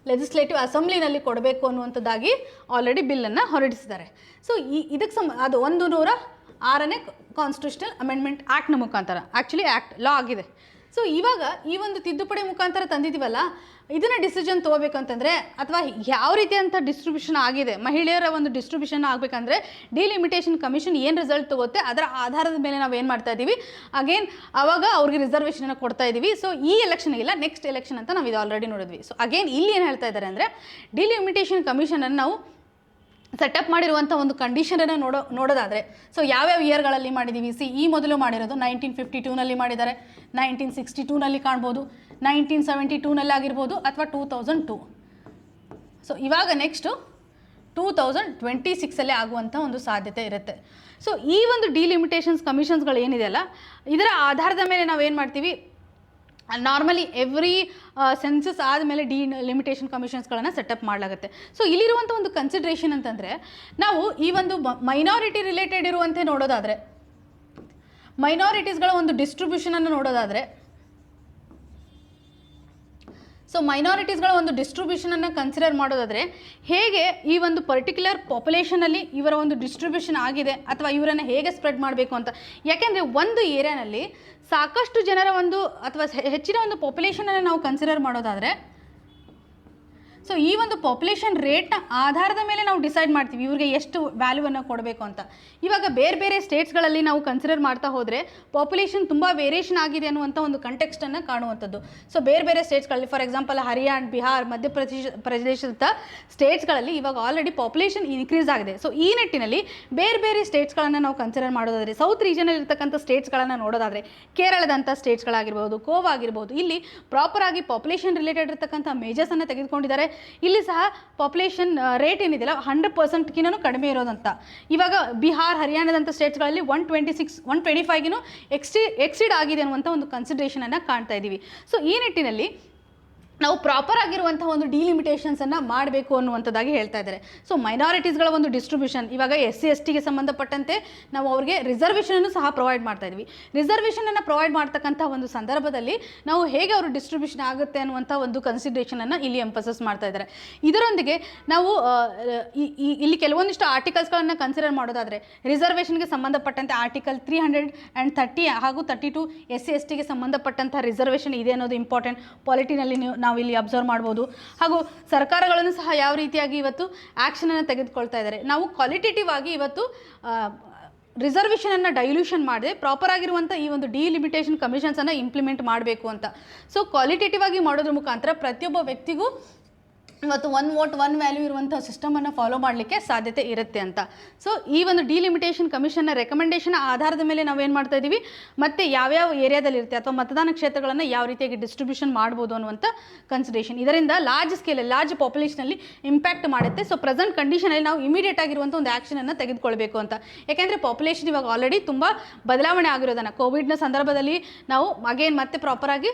ಲೆಜಿಸ್ಲೇಟಿವ್ ಅಸೆಂಬ್ಲಿನಲ್ಲಿ ಕೊಡಬೇಕು ಅನ್ನುವಂಥದ್ದಾಗಿ ಆಲ್ರೆಡಿ ಬಿಲ್ಲನ್ನು ಹೊರಡಿಸಿದ್ದಾರೆ. ಸೊ ಇದಕ್ಕೆ ಅದು 106ನೇ ಕಾನ್ಸ್ಟಿಟ್ಯೂಷನಲ್ ಅಮೆಂಡ್ಮೆಂಟ್ ಆ್ಯಕ್ಟ್ನ ಮುಖಾಂತರ, ಆ್ಯಕ್ಚುಲಿ ಲಾ ಆಗಿದೆ. ಸೊ ಇವಾಗ ಈ ಒಂದು ತಿದ್ದುಪಡಿ ಮುಖಾಂತರ ತಂದಿದ್ದೀವಲ್ಲ, ಇದನ್ನು ಡಿಸಿಷನ್ ತೊಗೋಬೇಕಂತಂದರೆ ಅಥವಾ ಯಾವ ರೀತಿಯಂಥ ಡಿಸ್ಟ್ರಿಬ್ಯೂಷನ್ ಆಗಿದೆ, ಮಹಿಳೆಯರ ಒಂದು ಡಿಸ್ಟ್ರಿಬ್ಯೂಷನ್ ಆಗಬೇಕಂದ್ರೆ ಡಿಲಿಮಿಟೇಷನ್ ಕಮಿಷನ್ ಏನು ರಿಸಲ್ಟ್ ತೊಗುತ್ತೆ ಅದರ ಆಧಾರದ ಮೇಲೆ ನಾವು ಏನು ಮಾಡ್ತಾ ಇದ್ದೀವಿ, ಅಗೇನ್ ಆವಾಗ ಅವ್ರಿಗೆ ರಿಸರ್ವೇಷನನ್ನು ಕೊಡ್ತಾ ಇದ್ದೀವಿ. ಸೊ ಈ ಎಲೆಕ್ಷನ್ ಇಲ್ಲ, ನೆಕ್ಸ್ಟ್ ಎಲೆಕ್ಷನ್ ಅಂತ ನಾವು ಇದು ಆಲ್ರೆಡಿ ನೋಡಿದ್ವಿ. ಸೊ ಅಗೇನ್ ಇಲ್ಲಿ ಏನು ಹೇಳ್ತಾ ಇದ್ದಾರೆ ಅಂದರೆ ಡಿಲಿಮಿಟೇಷನ್ ಕಮಿಷನನ್ನು ನಾವು ಸೆಟಪ್ ಮಾಡಿರುವಂಥ ಒಂದು ಕಂಡೀಷನನ್ನು ನೋಡೋದಾದರೆ, ಸೊ ಯಾವ್ಯಾವ ಇಯರ್ಗಳಲ್ಲಿ ಮಾಡಿದ್ದೀವಿ. ಈ ಮೊದಲು ಮಾಡಿರೋದು 1952ನಲ್ಲಿ ಮಾಡಿದ್ದಾರೆ, 1962ನಲ್ಲಿ ಕಾಣ್ಬೋದು, 1972ನಲ್ಲಿ ಆಗಿರ್ಬೋದು, ಅಥವಾ 2002. ಸೊ ಇವಾಗ ನೆಕ್ಸ್ಟು 2026 ಆಗುವಂಥ ಒಂದು ಸಾಧ್ಯತೆ ಇರುತ್ತೆ. ಸೊ ಈ ಒಂದು ಡಿಲಿಮಿಟೇಷನ್ಸ್ ಕಮಿಷನ್ಸ್ಗಳು ಏನಿದೆಯಲ್ಲ, ಇದರ ಆಧಾರದ ಮೇಲೆ ನಾವು ಏನು ಮಾಡ್ತೀವಿ, ನಾರ್ಮಲಿ ಎವ್ರಿ ಸೆನ್ಸಸ್ ಆದಮೇಲೆ ಡಿಲಿಮಿಟೇಷನ್ ಕಮಿಷನ್ಸ್ಗಳನ್ನು ಸೆಟಪ್ ಮಾಡಲಾಗುತ್ತೆ. ಸೊ ಇಲ್ಲಿರುವಂಥ ಒಂದು ಕನ್ಸಿಡ್ರೇಷನ್ ಅಂತಂದರೆ, ನಾವು ಈ ಒಂದು ಮೈನಾರಿಟಿ ರಿಲೇಟೆಡ್ ಇರುವಂತೆ ನೋಡೋದಾದರೆ, ಮೈನಾರಿಟೀಸ್ಗಳ ಒಂದು ಡಿಸ್ಟ್ರಿಬ್ಯೂಷನನ್ನು ನೋಡೋದಾದರೆ, ಸೊ ಮೈನಾರಿಟೀಸ್ಗಳ ಒಂದು ಡಿಸ್ಟ್ರಿಬ್ಯೂಷನನ್ನು ಕನ್ಸಿಡರ್ ಮಾಡೋದಾದರೆ ಹೇಗೆ ಈ ಒಂದು ಪರ್ಟಿಕ್ಯುಲರ್ ಪಾಪ್ಯುಲೇಷನಲ್ಲಿ ಇವರ ಒಂದು ಡಿಸ್ಟ್ರಿಬ್ಯೂಷನ್ ಆಗಿದೆ ಅಥವಾ ಇವರನ್ನು ಹೇಗೆ ಸ್ಪ್ರೆಡ್ ಮಾಡಬೇಕು ಅಂತ. ಯಾಕೆಂದರೆ ಒಂದು ಏರಿಯಾನಲ್ಲಿ ಸಾಕಷ್ಟು ಜನರ ಒಂದು ಅಥವಾ ಹೆಚ್ಚಿನ ಒಂದು ಪಾಪ್ಯುಲೇಷನನ್ನು ನಾವು ಕನ್ಸಿಡರ್ ಮಾಡೋದಾದರೆ, ಸೊ ಈ ಒಂದು ಪಾಪ್ಯುಲೇಷನ್ ರೇಟ್ನ ಆಧಾರದ ಮೇಲೆ ನಾವು ಡಿಸೈಡ್ ಮಾಡ್ತೀವಿ ಇವ್ರಿಗೆ ಎಷ್ಟು ವ್ಯಾಲ್ಯೂವನ್ನು ಕೊಡಬೇಕು ಅಂತ. ಇವಾಗ ಬೇರೆ ಬೇರೆ ಸ್ಟೇಟ್ಸ್ಗಳಲ್ಲಿ ನಾವು ಕನ್ಸಿಡರ್ ಮಾಡ್ತಾ ಹೋದರೆ ಪಾಪ್ಯುಲೇಷನ್ ತುಂಬ ವೇರಿಯೇಷನ್ ಆಗಿದೆ ಅನ್ನುವಂಥ ಒಂದು ಕಂಟೆಕ್ಸ್ಟನ್ನು ಕಾಣುವಂಥದ್ದು. ಸೊ ಬೇರೆ ಬೇರೆ ಸ್ಟೇಟ್ಸ್ಗಳಲ್ಲಿ, ಫಾರ್ ಎಕ್ಸಾಂಪಲ್ ಹರಿಯಾಣ, ಬಿಹಾರ್, ಮಧ್ಯಪ್ರದೇಶದ ಸ್ಟೇಟ್ಸ್ಗಳಲ್ಲಿ ಇವಾಗ ಆಲ್ರೆಡಿ ಪಾಪ್ಯುಲೇಷನ್ ಇನ್ಕ್ರೀಸ್ ಆಗಿದೆ. ಸೊ ಈ ನಿಟ್ಟಿನಲ್ಲಿ ಬೇರೆ ಬೇರೆ ಸ್ಟೇಟ್ಸ್ಗಳನ್ನು ನಾವು ಕನ್ಸಿಡರ್ ಮಾಡೋದಾದರೆ, ಸೌತ್ ರೀಜನಲ್ಲಿ ಇರ್ತಕ್ಕಂಥ ಸ್ಟೇಟ್ಸ್ಗಳನ್ನು ನೋಡೋದಾದರೆ, ಕೇರಳದಂಥ ಸ್ಟೇಟ್ಸ್ಗಳಾಗಿರ್ಬೋದು, ಗೋವಾ ಆಗಿರ್ಬೋದು, ಇಲ್ಲಿ ಪ್ರಾಪರಾಗಿ ಪಾಪ್ಯುಲೇಷನ್ ರಿಲೇಟೆಡ್ ಇರ್ತಕ್ಕಂಥ ಮೇಜರ್ಸನ್ನು ತೆಗೆದುಕೊಂಡಿದ್ದಾರೆ. ಇಲ್ಲಿ ಸಹ ಪಾಪ್ಯುಲೇಷನ್ ರೇಟ್ ಏನಿದೆಯಲ್ಲ 100%ಗಿನೂ ಕಡಿಮೆ ಇರೋದಂತ. ಇವಾಗ ಬಿಹಾರ್, ಹರಿಯಾಣದಂಥ ಸ್ಟೇಟ್ಸ್ಗಳಲ್ಲಿ 126, 125ಗಿನೂ ಎಕ್ಸಿಡ್ ಆಗಿದೆ ಅನ್ನುವಂಥ ಒಂದು ಕನ್ಸಿಡ್ರೇಷನನ್ನು ಕಾಣ್ತಾ ಇದ್ದೀವಿ. ಸೊ ಈ ನಿಟ್ಟಿನಲ್ಲಿ ನಾವು ಪ್ರಾಪರ್ ಆಗಿರುವಂಥ ಒಂದು ಡಿಲಿಮಿಟೇಷನ್ಸನ್ನು ಮಾಡಬೇಕು ಅನ್ನುವಂಥದ್ದಾಗಿ ಹೇಳ್ತಾ ಇದ್ದಾರೆ. ಸೊ ಮೈನಾರಿಟೀಸ್ಗಳ ಒಂದು ಡಿಸ್ಟ್ರಿಬ್ಯೂಷನ್, ಇವಾಗ SC STಗೆ ಸಂಬಂಧಪಟ್ಟಂತೆ ನಾವು ಅವ್ರಿಗೆ ರಿಸರ್ವೇಷನನ್ನು ಸಹ ಪ್ರೊವೈಡ್ ಮಾಡ್ತಾ ಇದ್ವಿ. ರಿಸರ್ವೇಷನನ್ನು ಪ್ರೊವೈಡ್ ಮಾಡ್ತಕ್ಕಂಥ ಒಂದು ಸಂದರ್ಭದಲ್ಲಿ ನಾವು ಹೇಗೆ ಅವರು ಡಿಸ್ಟ್ರಿಬ್ಯೂಷನ್ ಆಗುತ್ತೆ ಅನ್ನುವಂಥ ಒಂದು ಕನ್ಸಿಡ್ರೇಷನನ್ನು ಇಲ್ಲಿ ಎಂಫಸಸ್ ಮಾಡ್ತಾ ಇದ್ದಾರೆ. ಇದರೊಂದಿಗೆ ನಾವು ಇಲ್ಲಿ ಕೆಲವೊಂದಿಷ್ಟು ಆರ್ಟಿಕಲ್ಸ್ಗಳನ್ನು ಕನ್ಸಿಡರ್ ಮಾಡೋದಾದರೆ ರಿಸರ್ವೇಷನ್ಗೆ ಸಂಬಂಧಪಟ್ಟಂತೆ ಆರ್ಟಿಕಲ್ 330 ಹಾಗೂ 32 SC STಗೆ ಸಂಬಂಧಪಟ್ಟಂಥ ರಿಸರ್ವೇಷನ್ ಇದೆ ಅನ್ನೋದು ಇಂಪಾರ್ಟೆಂಟ್. ಪಾಲಿಟಿನಲ್ಲಿ ನಾವು ಇಲ್ಲಿ ಅಬ್ಸರ್ವ್ ಮಾಡ್ಬೋದು. ಹಾಗೂ ಸರ್ಕಾರಗಳನ್ನು ಸಹ ಯಾವ ರೀತಿಯಾಗಿ ಇವತ್ತು ಆ್ಯಕ್ಷನನ್ನು ತೆಗೆದುಕೊಳ್ತಾ ಇದ್ದಾರೆ. ನಾವು ಕ್ವಾಲಿಟೇಟಿವ್ ಆಗಿ ಇವತ್ತು ರಿಸರ್ವೇಷನನ್ನು ಡೈಲ್ಯೂಷನ್ ಮಾಡದೆ ಪ್ರಾಪರ್ ಆಗಿರುವಂಥ ಈ ಒಂದು ಡಿಲಿಮಿಟೇಷನ್ ಕಮಿಷನ್ಸನ್ನು ಇಂಪ್ಲಿಮೆಂಟ್ ಮಾಡಬೇಕು ಅಂತ. ಸೊ ಕ್ವಾಲಿಟೇಟಿವ್ ಆಗಿ ಮಾಡೋದ್ರ ಮುಖಾಂತರ ಪ್ರತಿಯೊಬ್ಬ ವ್ಯಕ್ತಿಗೂ ಇವತ್ತು 1 ವೋಟ್ 1 ವ್ಯಾಲ್ಯೂ ಇರುವಂಥ ಸಿಸ್ಟಮನ್ನು ಫಾಲೋ ಮಾಡಲಿಕ್ಕೆ ಸಾಧ್ಯತೆ ಇರುತ್ತೆ ಅಂತ. ಸೊ ಈ ಒಂದು ಡಿಲಿಮಿಟೇಷನ್ ಕಮಿಷನ್ನ ರೆಕಮೆಂಡೇಷನ್ ಆಧಾರದ ಮೇಲೆ ನಾವೇನು ಮಾಡ್ತಾ ಇದ್ದೀವಿ, ಮತ್ತು ಯಾವ್ಯಾವ ಏರಿಯಾದಲ್ಲಿ ಇರುತ್ತೆ ಅಥವಾ ಮತದಾನ ಕ್ಷೇತ್ರಗಳನ್ನು ಯಾವ ರೀತಿಯಾಗಿ ಡಿಸ್ಟ್ರಿಬ್ಯೂಷನ್ ಮಾಡ್ಬೋದು ಅನ್ನುವಂಥ ಕನ್ಸಿಡರೇಷನ್. ಇದರಿಂದ ಲಾರ್ಜ್ ಪಾಪ್ಯುಲೇಷನಲ್ಲಿ ಇಂಪ್ಯಾಕ್ಟ್ ಮಾಡುತ್ತೆ. ಸೊ ಪ್ರೆಸೆಂಟ್ ಕಂಡೀಷನಲ್ಲಿ ನಾವು ಇಮಿಡಿಯೇಟ್ ಆಗಿರುವಂಥ ಒಂದು ಆ್ಯಕ್ಷನನ್ನು ತೆಗೆದುಕೊಳ್ಬೇಕು ಅಂತ. ಯಾಕೆಂದರೆ ಪಾಪ್ಯುಲೇಷನ್ ಇವಾಗ ಆಲ್ರೆಡಿ ತುಂಬ ಬದಲಾವಣೆ ಆಗಿರೋದನ್ನು ಕೋವಿಡ್ನ ಸಂದರ್ಭದಲ್ಲಿ ನಾವು ಮತ್ತೆ ಪ್ರಾಪರಾಗಿ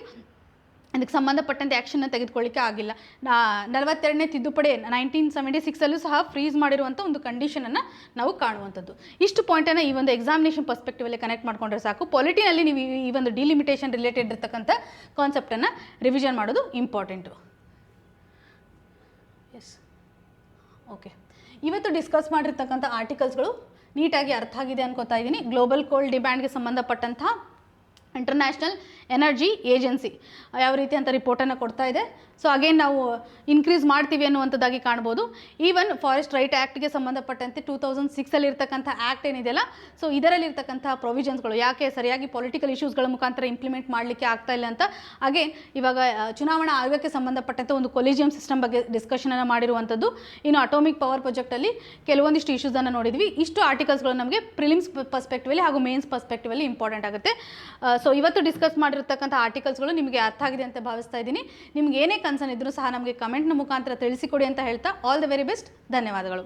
ಅದಕ್ಕೆ ಸಂಬಂಧಪಟ್ಟಂತೆ ಆ್ಯಕ್ಷನ್ನ ತೆಗೆದುಕೊಳ್ಳಿಕ್ಕೆ ಆಗಿಲ್ಲ. 42ನೇ ತಿದ್ದುಪಡಿ 1976 ಸಹ ಫ್ರೀಸ್ ಮಾಡಿರುವಂಥ ಒಂದು ಕಂಡೀಷನನ್ನು ನಾವು ಕಾಣುವಂಥದ್ದು. ಇಷ್ಟು ಪಾಯಿಂಟನ್ನು ಈ ಒಂದು ಎಕ್ಸಾಮಿನೇಷನ್ ಪರ್ಸ್ಪೆಕ್ಟಿವಲ್ಲಿ ಕನೆಕ್ಟ್ ಮಾಡ್ಕೊಂಡ್ರೆ ಸಾಕು. ಪೊಲಿಟಿನಲ್ಲಿ ನೀವು ಈ ಒಂದು ಡಿಲಿಮಿಟೇಷನ್ ರಿಲೇಟೆಡ್ ಇರ್ತಕ್ಕಂಥ ಕಾನ್ಸೆಪ್ಟನ್ನು ರಿವಿಷನ್ ಮಾಡೋದು ಇಂಪಾರ್ಟೆಂಟು. Yes, okay. ಇವತ್ತು ಡಿಸ್ಕಸ್ ಮಾಡಿರ್ತಕ್ಕಂಥ ಆರ್ಟಿಕಲ್ಸ್ಗಳು ನೀಟಾಗಿ ಅರ್ಥ ಆಗಿದೆ ಅನ್ಕೋತಾ ಇದ್ದೀನಿ. ಗ್ಲೋಬಲ್ ಕೋಲ್ ಡಿಮ್ಯಾಂಡ್ಗೆ ಸಂಬಂಧಪಟ್ಟಂಥ ಇಂಟರ್ನ್ಯಾಷನಲ್ ಎನರ್ಜಿ ಏಜೆನ್ಸಿ ಯಾವ ರೀತಿ ಅಂತ ರಿಪೋರ್ಟನ್ನು ಕೊಡ್ತಾ ಇದೆ. ಸೊ ಅಗೇನ್ ನಾವು ಇನ್ಕ್ರೀಸ್ ಮಾಡ್ತೀವಿ ಅನ್ನುವಂಥದ್ದಾಗಿ ಕಾಣ್ಬೋದು. ಈವನ್ ಫಾರೆಸ್ಟ್ ರೈಟ್ ಆ್ಯಕ್ಟ್ಗೆ ಸಂಬಂಧಪಟ್ಟಂತೆ 2006 ಇರ್ತಕ್ಕಂಥ ಆ್ಯಕ್ಟ್ ಏನಿದೆಯಲ್ಲ, ಸೊ ಇದರಲ್ಲಿರ್ತಕ್ಕಂಥ ಪ್ರೊವಿಷನ್ಸ್ಗಳು ಯಾಕೆ ಸರಿಯಾಗಿ ಪೊಲಿಟಿಕಲ್ ಇಶ್ಯೂಸ್ಗಳ ಮುಖಾಂತರ ಇಂಪ್ಲಿಮೆಂಟ್ ಮಾಡಲಿಕ್ಕೆ ಆಗ್ತಾ ಇಲ್ಲ ಅಂತ ಅಗೇನ್ ಇವಾಗ ಚುನಾವಣಾ ಆಯೋಗಕ್ಕೆ ಸಂಬಂಧಪಟ್ಟಂತೆ ಒಂದು ಕೊಲಿಜಿಯಂ ಸಿಸ್ಟಮ್ ಬಗ್ಗೆ ಡಿಸ್ಕಷನನ್ನು ಮಾಡಿರುವಂಥದ್ದು. ಇನ್ನು ಅಟೋಮಿಕ್ ಪವರ್ ಪ್ರಾಜೆಕ್ಟಲ್ಲಿ ಕೆಲವೊಂದಿಷ್ಟು ಇಶ್ಯೂಸನ್ನು ನೋಡಿದ್ವಿ. ಇಷ್ಟು ಆರ್ಟಿಕಲ್ಸ್ಗಳು ನಮಗೆ ಪ್ರಿಲಿಮ್ಸ್ ಪರ್ಸ್ಪೆಕ್ಟಿವಲ್ಲಿ ಹಾಗೂ ಮೇನ್ಸ್ ಪರ್ಸ್ಪೆಕ್ಟಿವಲ್ಲಿ ಇಂಪಾರ್ಟೆಂಟ್ ಆಗುತ್ತೆ. ಸೊ ಇವತ್ತು ಡಿಸ್ಕಸ್ ಮಾಡಿರ್ತಕ್ಕಂಥ ಆರ್ಟಿಕಲ್ಸ್ಗಳು ನಿಮಗೆ ಅರ್ಥ ಆಗಿದೆ ಅಂತ ಭಾವಿಸ್ತಾ ಇದ್ದೀನಿ. ನಿಮ್ಗೆ ಏನೇ ಕನ್ಸರ್ನ್ ಇದ್ರೂ ಸಹ ನಮಗೆ ಕಮೆಂಟ್ನ ಮುಖಾಂತರ ತಿಳಿಸಿಕೊಡಿ ಅಂತ ಹೇಳ್ತಾ ಆಲ್ ದ ವೆರಿ ಬೆಸ್ಟ್. ಧನ್ಯವಾದಗಳು.